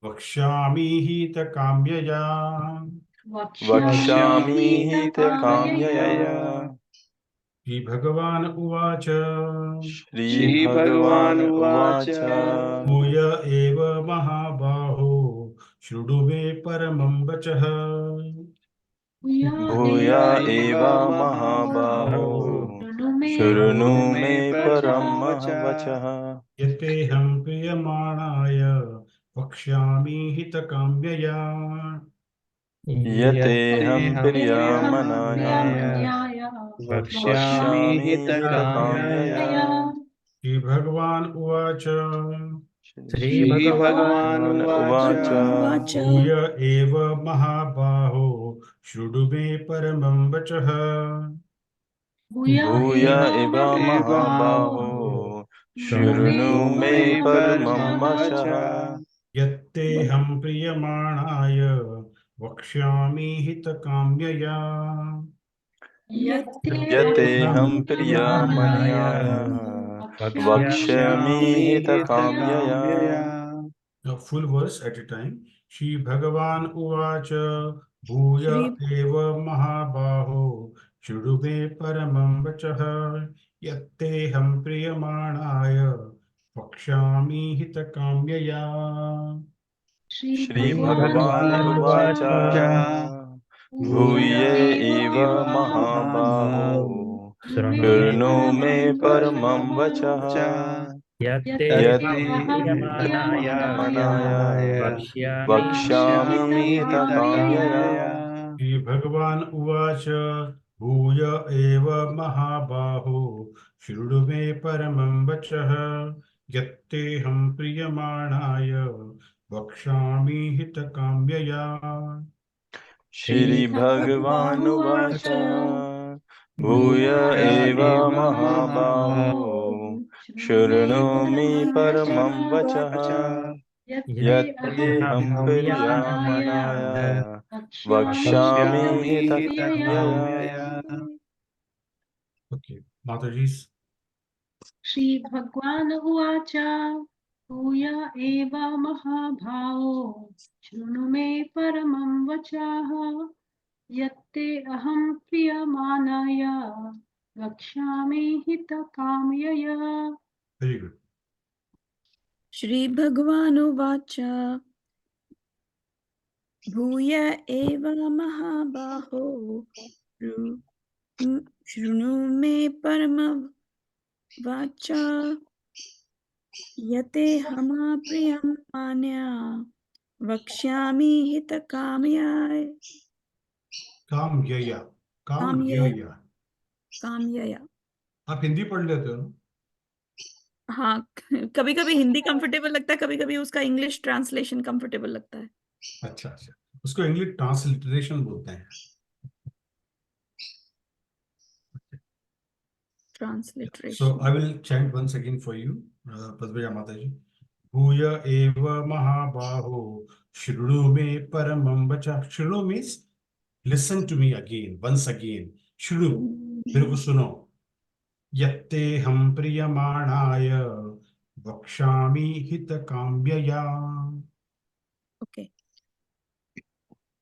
Vakshami hita kamyaya. Vakshami hita kamyaya. Shri Bhagavan Uvacha. Shri Bhagavan Uvacha. Bhuya eva Mahabaho. Shruruve Paramam Vacha. Bhuya eva Mahabaho. Shrunu me param vachah. Yate ham priyamanaya. Vakshami hita kamyaya. Yate ham priyamanaya. Vakshami hita kamyaya. Shri Bhagavan Uvacha. Shri Bhagavan Uvacha. Bhuya eva Mahabaho. Shruruve Paramam Vacha. Bhuya eva Mahabaho. Shrunu me paramam vachah. Yatte ham priyamanaya. Vakshami hita kamyaya. Yate ham priyamanaya. Vakshami hita kamyaya. Now full verse at a time. Shri Bhagavan Uvacha. Bhuya eva Mahabaho. Shruruve Paramam Vacha. Yatte ham priyamanaya. Vakshami hita kamyaya. Shri Bhagavan Uvacha. Bhuye eva Mahabaho. Shrunu me paramam vachah. यत्ते यत्ते प्रियमाणाय वक्ष्यामि वक्ष्यामि हितकाम्यया। श्रीभगवान् उवाच भूय एव महाबाहो शृणु मे परमं वचः यत्तेऽहं प्रीयमाणाय वक्ष्यामि हितकाम्यया। श्रीभगवानुवाच भूय एव महाबाहो शृणु मे परमं वचः यत्तेऽहं प्रीयमाणाय वक्ष्यामि हितकाम्यया। Okay, Mataji's. श्रीभगवान् उवाच भूय एव महाभावो शृणु मे परमं वचः यत्ते अहं प्रीयमाणाय वक्ष्यामि हितकाम्यया। Very good. श्रीभगवानुवाच भूय एव महाबाहो शृणु मे परमं वचः यत्तेऽहं प्रीयमाणाय वक्ष्यामि हितकाम्यया। काम्यया। काम्यया। काम्यया। आप हिंदी पढ़ लेते हो? हाँ, कभी कभी हिंदी कंफर्टेबल लगता है, कभी कभी उसका इंग्लिश ट्रांसलेशन कंफर्टेबल लगता है। अच्छा अच्छा, उसको इंग्लिश ट्रांसलिटरेशन बोलते हैं। Transliteration. So I will chant once again for you, Padmaja Mataji. Bhuya eva mahabaho shrudu me paramam vacha. Shrudu means listen to me again, once again. Shrudu, मेरे को सुनो. यत्ते हम प्रियमाणाय वक्ष्यामि हितकाम्यया. ओके।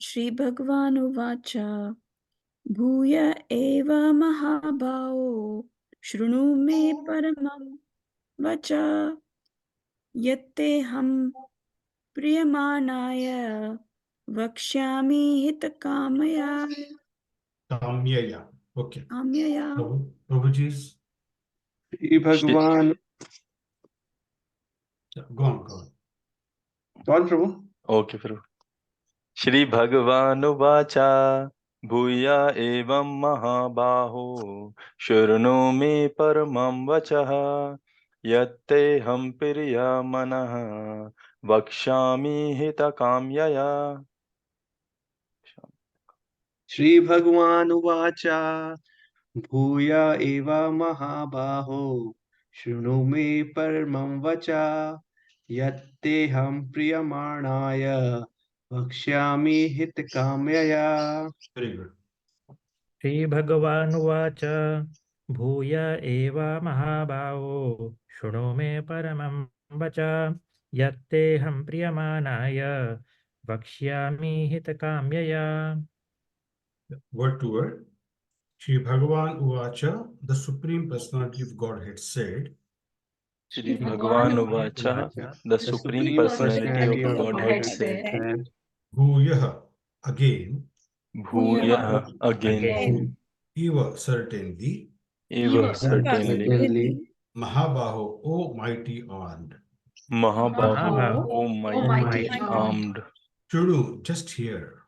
श्री भगवान उवाच भूय एव महाबाहो शृणु मे परमं वचः यत्तेऽहं प्रीयमाणाय वक्ष्यामि हितकाम्यया। काम्यया. Okay. काम्यया। Prabhuji's. श्री भगवान Go on, go on. कौन प्रभु? ओके प्रभु। श्री भगवानुवाच भूय एवं महाबाहो शृणु मे परमं वचः यत्तेऽहं प्रीयमाणाय वक्ष्यामि हितकाम्यया। श्री भगवान उवाच भूय एव महाबाहो शृणु मे परमं वचः यत्तेऽहं प्रीयमाणाय वक्ष्यामि हितकाम्यया। Very good. श्रीभगवानुवाच भूय एव महाबाहो शृणु मे परमं वचः यत्तेऽहं प्रीयमाणाय वक्ष्यामि हितकाम्यया। Word to word. Shri Bhagavan Uvacha, the Supreme Personality of Godhead said, Shri Bhagavanuvacha, the Supreme Personality of Godhead said, Bhuyah, again, Bhuyah, again, Eva, certainly, Eva, certainly, Mahabaho, O mighty armed, Mahabaho, O mighty Almighty armed, Shrudu, just here,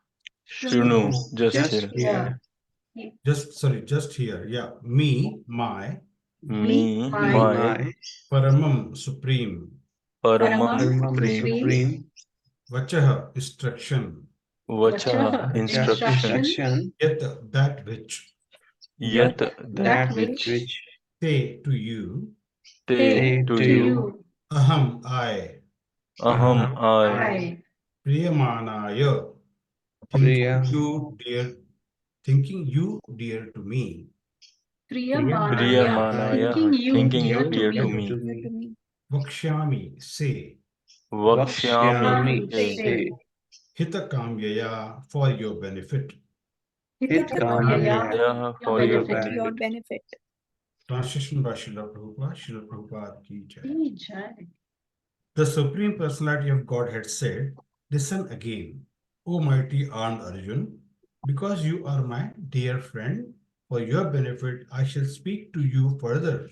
Shruno, just here, just here, yeah, me, my, me, my, Paramam, supreme, Paramam Supreme, Vachaha, instruction, Vachaha, instruction, yet that which, yet that which say to you, say to you, Aham, I, Aham, I, Priyamanaya, thinking you dear to me. Priyamanaya, thinking you dear to me. Vakshyami, say. Vakshyami, say. Hitakamyaya, for your benefit. Hitakamyaya, for your your benefit. benefit. Translation by Srila Prabhupada. Srila Prabhupada ki jai. Jai. The Supreme Personality of Godhead said, listen again, O mighty armed Arjun, because you are my dear friend, for your benefit I shall speak to you further.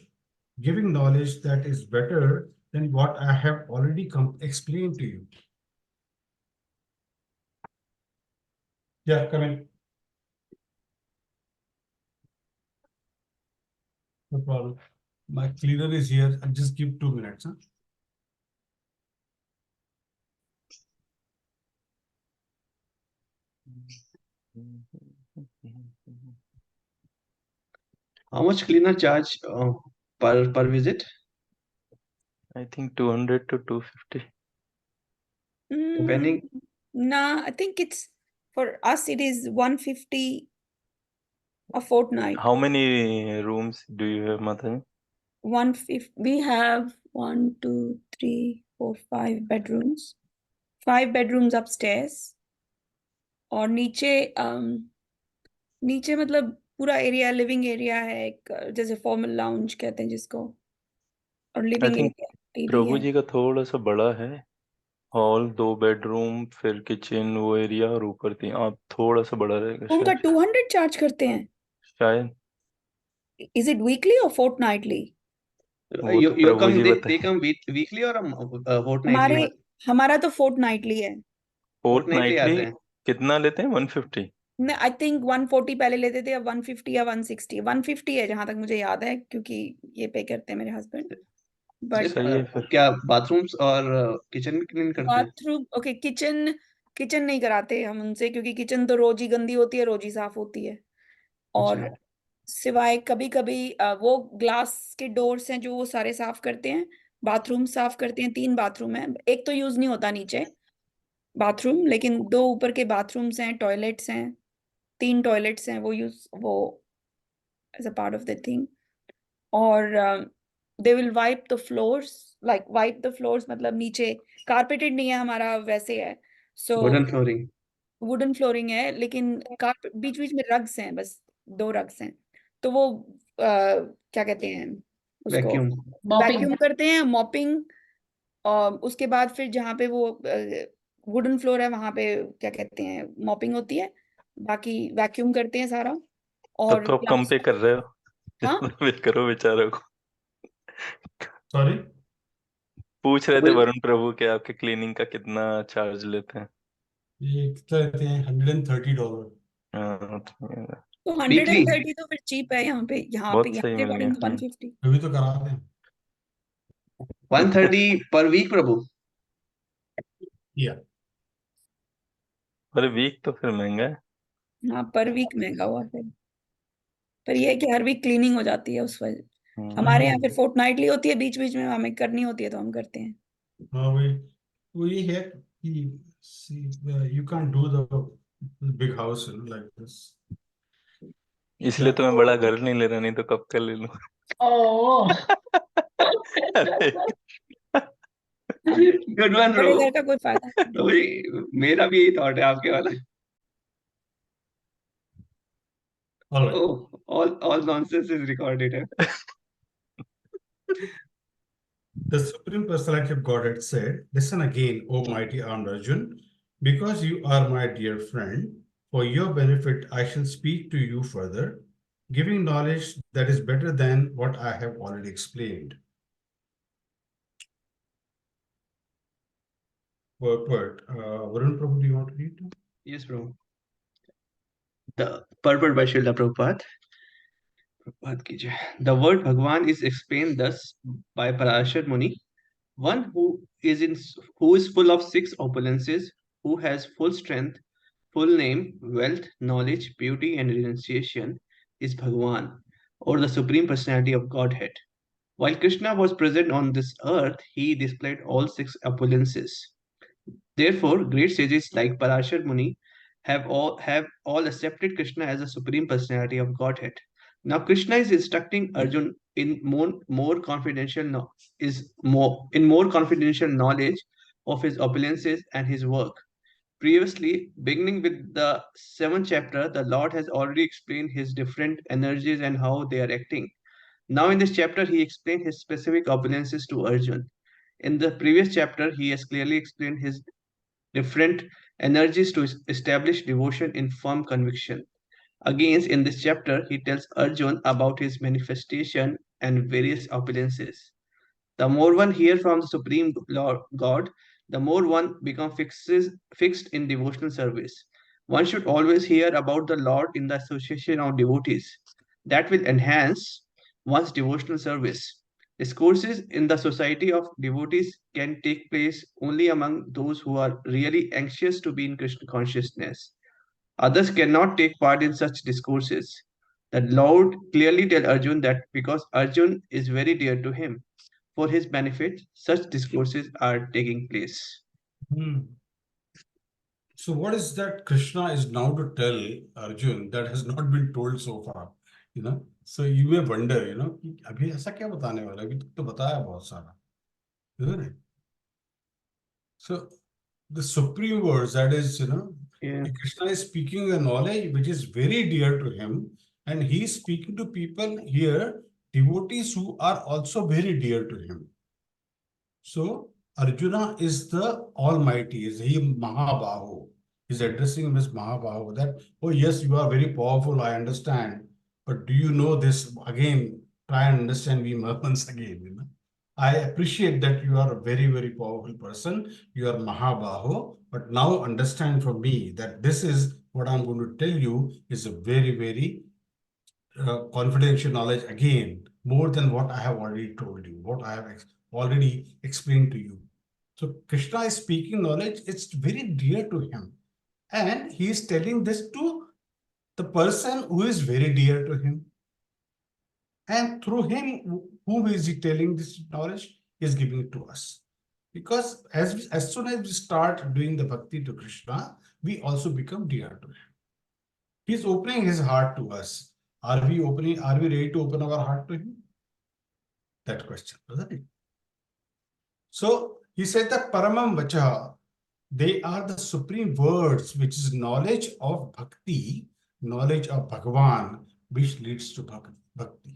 giving knowledge that is better than what I have already explained to you. Yeah, come in. No problem. My cleaner is here. I'll just give 2 minutes. Huh? How much cleaner charge per visit? I think 200 to 250. Depending. Nah, I think it's for us it is 150 a fortnight. How many rooms do you have, Mataji? 150. We have 1, 2, 3, 4, 5 bedrooms. 5 bedrooms upstairs. और नीचे मतलब पूरा area living area है एक जैसे formal lounge कहते हैं जिसको और I लिविंग think एरिया प्रभु जी का थोड़ा सा बड़ा है हॉल 2 बेडरूम फिर किचन वो एरिया और ऊपर 3 आप थोड़ा सा बड़ा रहेगा उनका शायद 200 चार्ज करते हैं शायद इज इट वीकली और फोर्टनाइटली वो You तो प्रभु come, जी they बताए come weekly or fortnightly? हमारा तो फोर्टनाइटली है Fortnightly आते फोर्टनाइटली हैं। कितना लेते हैं 150 आई थिंक 140 पहले लेते थे अब 150 या 160 150 है जहां तक मुझे याद है क्योंकि ये पे करते हैं मेरे हस्बैंड बट सही है फिर क्या बाथरूम्स और किचन भी क्लीन करते हैं? बाथरूम ओके किचन नहीं कराते हम उनसे क्योंकि किचन तो रोज ही गंदी होती है रोज ही साफ होती है और अच्छा। सिवाय कभी कभी वो ग्लास के डोर्स हैं जो वो सारे साफ करते हैं बाथरूम साफ करते हैं 3 बाथरूम है एक तो यूज नहीं होता नीचे बाथरूम लेकिन 2 ऊपर के बाथरूम्स हैं टॉयलेट्स हैं 3 टॉयलेट्स हैं वो as a part of the thing और they will wipe the floors like wipe the floors मतलब नीचे कारपेटेड नहीं है हमारा वैसे है so wooden flooring. Wooden flooring है लेकिन बीच बीच में रग्स हैं बस 2 रग्स हैं तो वो क्या कहते हैं उसको वैक्यूम। वैक्यूम करते हैं मॉपिंग और उसके बाद फिर जहाँ पे वो वुडन फ्लोर है वहां पे क्या कहते हैं मॉपिंग होती है बाकी वैक्यूम करते हैं सारा तब और तो आप कम पे कर रहे हो हाँ करो बेचारों को Sorry? पूछ रहे थे वरुण प्रभु के आपके क्लीनिंग का कितना चार्ज लेते हैं ये कितना लेते हैं $130. हाँ, तो Weekly? 130 तो फिर चीप है यहाँ पे बहुत यहाँ सही के मिल अकॉर्डिंग गया 150 अभी तो कराते हैं 130 per week प्रभु। Yeah. पर वीक तो फिर महंगा है हाँ पर वीक महंगा हुआ फिर पर ये है कि हर वीक क्लीनिंग हो जाती है उस वजह हमारे यहाँ फिर फोर्टनाइटली होती है बीच बीच में हमें करनी होती है तो हम करते हैं हाँ वही है कि you can't do the big house like this. इसलिए तो मैं बड़ा घर नहीं ले रहा नहीं तो कब का ले लूं Oh. अरे गुड वन बड़े प्रभु। घर का कोई फायदा नहीं। तो भाई मेरा भी यही थॉट है आपके वाला। All right. Oh, all nonsense is recorded है। The Supreme Personality of Godhead said, "Listen again, O mighty armed Arjun, because you are my dear friend. For your benefit, I shall speak to you further, giving knowledge that is better than what I have already explained." Word. Varun Prabhu, do you want to read? Yes, bro. The purport by Srila Prabhupada. The word Bhagwan is explained thus by Parashar Muni, one who is full of 6 opulences, who has full strength, full name, wealth, knowledge, beauty, and renunciation, is Bhagwan, or the Supreme Personality of Godhead. While Krishna was present on this earth, he displayed all 6 opulences. Therefore, great sages like Parashar Muni have all accepted Krishna as the Supreme Personality of Godhead. Now, Krishna is instructing Arjun in more confidential knowledge of his opulences and his work. Previously, beginning with the 7th chapter, the Lord has already explained his different energies and how they are acting. Now, in this chapter, he explained his specific opulences to Arjun. In the previous chapter, he has clearly explained his different energies to establish devotion in firm conviction. Again, in this chapter, he tells Arjun about his manifestation and various opulences. The more one hears from the Supreme Lord God, the more one becomes fixed in devotional service. One should always hear about the Lord in the association of devotees. That will enhance one's devotional service. Discourses in the society of devotees can take place only among those who are really anxious to be in Krishna consciousness. Others cannot take part in such discourses. The Lord clearly tells Arjun that because Arjun is very dear to him, for his benefit, such discourses are taking place. So what is that Krishna is now to tell Arjun that has not been told so far? So you may wonder, कि अभी ऐसा क्या बताने वाला है? अभी तो बताया बहुत सारा, isn't it? So the supreme words, that is, Yeah. Krishna is speaking a knowledge which is very dear to him, and he is speaking to people here, devotees who are also very dear to him. So Arjuna is the Almighty, is he Mahabahu. He's addressing him as Mahabahu, that, oh yes, you are very powerful, I understand, but do you know this? Again, try and understand me once again. I appreciate that you are a very, very powerful person. You are Mahabahu, but now understand from me that this is what I'm going to tell you is a very, very confidential knowledge, again, more than what I have already told you, what I have already explained to you. So Krishna is speaking knowledge, it's very dear to him. And he is telling this to the person who is very dear to him. And through him, whom is he telling this knowledge? He is giving it to us. Because as soon as we start doing the bhakti to Krishna, we also become dear to him. He is opening his heart to us. Are we ready to open our heart to him? That question, isn't it? So he said that Paramam Vacha, they are the supreme words, which is knowledge of bhakti, knowledge of Bhagavan, which leads to bhakti.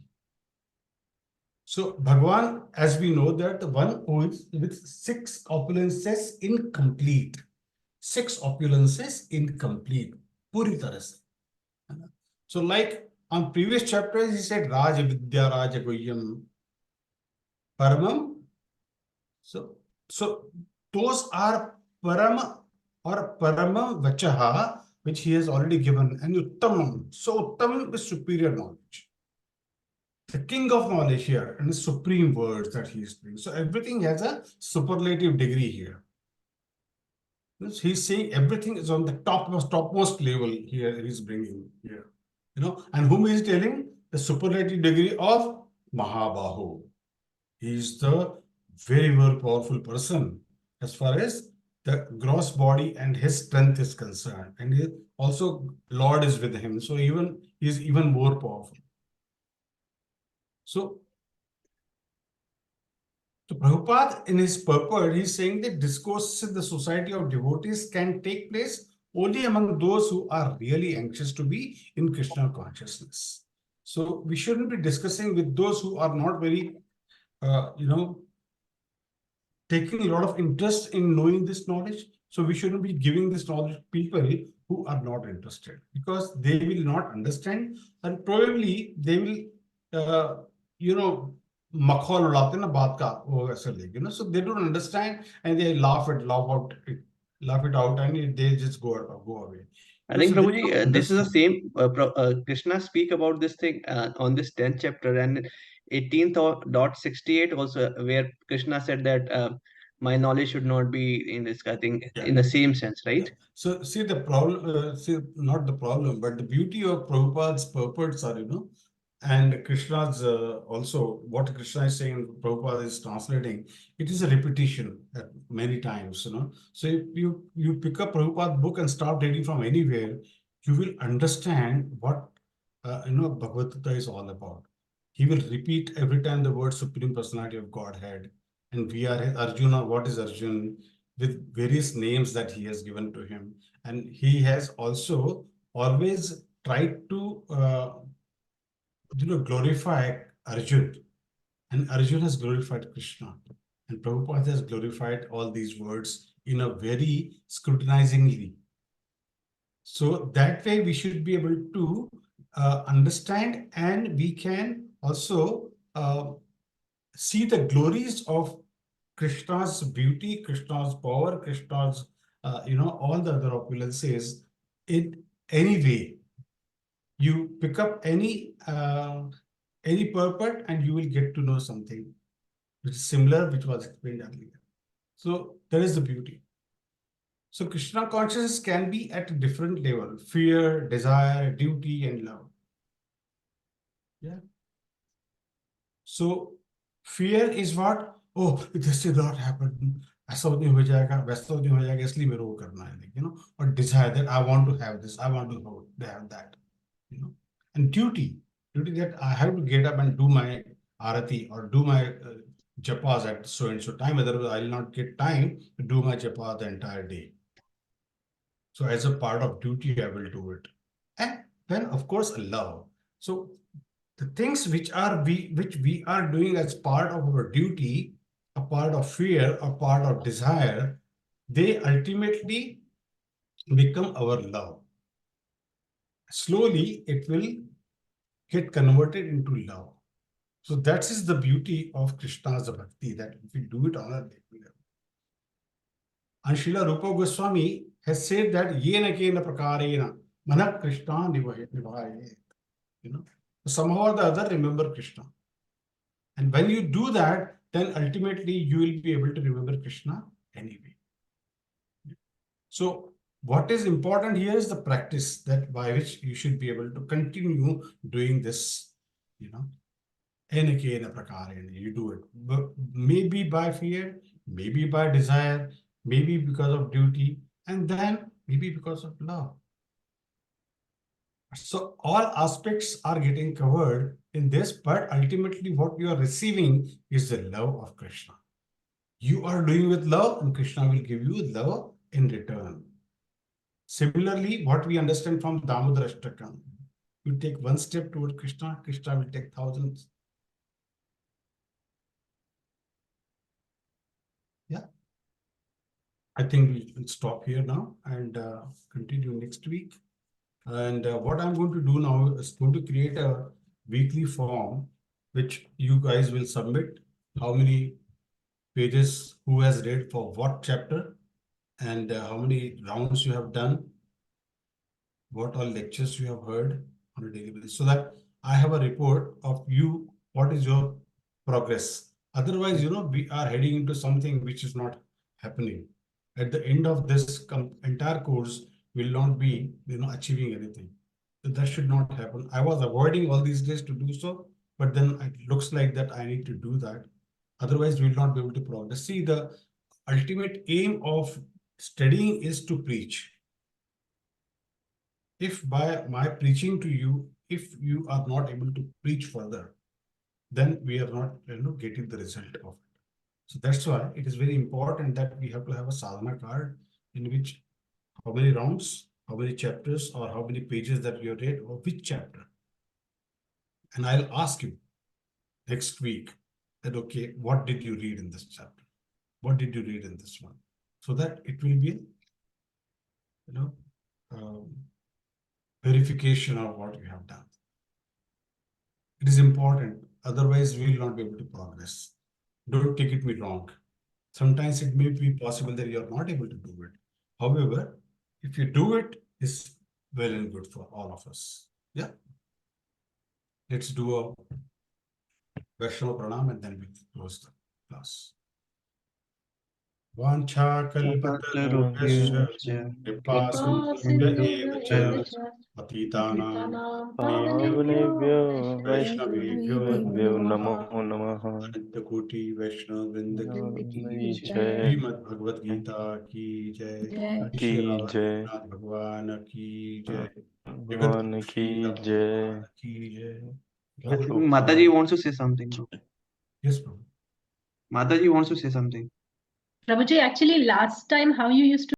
So Bhagavan, as we know, that the one who is with 6 opulences incomplete. 6 opulences incomplete. Puri tarah se. So like on previous chapters, he said Raja Vidya Raja Guhyam Paramam. So those are Parama or Parama Vachaha, which he has already given, and Uttamam. So Uttamam is superior knowledge. The king of knowledge here, and the supreme words that he is doing. So everything has a superlative degree here. He's saying everything is on the topmost level here. He's bringing here, and whom he is telling? The superlative degree of Mahabahu. He is the very, very powerful person as far as the gross body and his strength is concerned, and he also Lord is with him. So he is even more powerful. So Prabhupada, in his purport, he's saying that discourses in the society of devotees can take place only among those who are really anxious to be in Krishna consciousness. So we shouldn't be discussing with those who are not very, taking a lot of interest in knowing this knowledge. So we shouldn't be giving this knowledge to people who are not interested, because they will not understand, and probably they will, makhol udate na baat ka, so they don't understand and they laugh it out, and they just go away. I think, So Prabhuji, this is the same. Krishna speak about this thing on this 10th chapter and 18.68 also, where Krishna said that my knowledge should not be in this, I think, in the same sense, right? Yeah. So see the problem, not the problem, but the beauty of Prabhupada's purports are, and Krishna's also, what Krishna is saying, Prabhupada is translating, it is a repetition many times, So if you pick up Prabhupada's book and start reading from anywhere, you will understand what, Bhagavad Gita is all about. He will repeat every time the word Supreme Personality of Godhead, and we are Arjuna, what is Arjun, with various names that he has given to him. And he has also always tried to glorify Arjun, and Arjun has glorified Krishna, and Prabhupada has glorified all these words in a very scrutinizingly. So that way we should be able to understand, and we can also see the glories of Krishna's beauty, Krishna's power, Krishna's, all the other opulences in any way. You pick up any purport and you will get to know something which is similar, which was explained earlier. So there is the beauty. So Krishna consciousness can be at a different level: fear, desire, duty, and love. Yeah. So fear is what? Oh, this will not happen. ऐसा नहीं हो जाएगा, वैसा नहीं हो जाएगा, इसलिए मेरे को करना है, or desire that I want to have this, I want to have that, and duty that I have to get up and do my arati or do my japas at so and so time, otherwise I will not get time to do my japa the entire day. So as a part of duty, I will do it. And then of course, love. So the things which we are doing as part of our duty, a part of fear, a part of desire, they ultimately become our love. Slowly, it will get converted into love. So that is the beauty of Krishna's bhakti, that if we do it on a daily level. And Srila Rupa Goswami has said that yena kena prakarena mana Krishna nivaya. Somehow or the other, remember Krishna. And when you do that, then ultimately you will be able to remember Krishna anyway. So what is important here is the practice that by which you should be able to continue doing this, enakena prakarena, you do it. But maybe by fear, maybe by desire, maybe because of duty, and then maybe because of love. So all aspects are getting covered in this, but ultimately what you are receiving is the love of Krishna. You are doing with love, and Krishna will give you love in return. Similarly, what we understand from Damodar Ashtakam, you take one step toward Krishna, Krishna will take thousands. Yeah. I think we will stop here now and continue next week. And what I'm going to do now is going to create a weekly form, which you guys will submit how many pages, who has read for what chapter, and how many rounds you have done, what all lectures you have heard on a daily basis, so that I have a report of you, what is your progress. Otherwise, we are heading into something which is not happening. At the end of this entire course, will not be, achieving anything. So that should not happen. I was avoiding all these days to do so, but then it looks like that I need to do that. Otherwise, we will not be able to progress. See, the ultimate aim of studying is to preach. If by my preaching to you, if you are not able to preach further, then we are not, getting the result of it. So that's why it is very important that we have to have a sadhana card in which how many rounds, how many chapters, or how many pages that you read, or which chapter. And I'll ask you next week that, okay, what did you read in this chapter? What did you read in this one? So that it will be, verification of what you have done. It is important. Otherwise, we will not be able to progress. Don't take it me wrong. Sometimes it may be possible that you are not able to do it. However, if you do it, it's well and good for all of us. Yeah. Let's do a Vaishnava Pranam and then we close the class. Vancha kalpatarubhyascha kripa sindhubhya eva cha patitanam Pavanebhyo Vaishnavebhyo Namo Namaha. Anantakoti Vaishnava Vrinda Ki ki Jai. Srimad Bhagavad Gita ki Jai, जय Shri Ki Radha Jai. Krishna Bhagwan ki Jai, Bhagwan ki Jai. ki Jai. I think Mataji wants to say something. Yes, Prabhu. Mataji wants to say something. Prabhuji, actually last time how you used to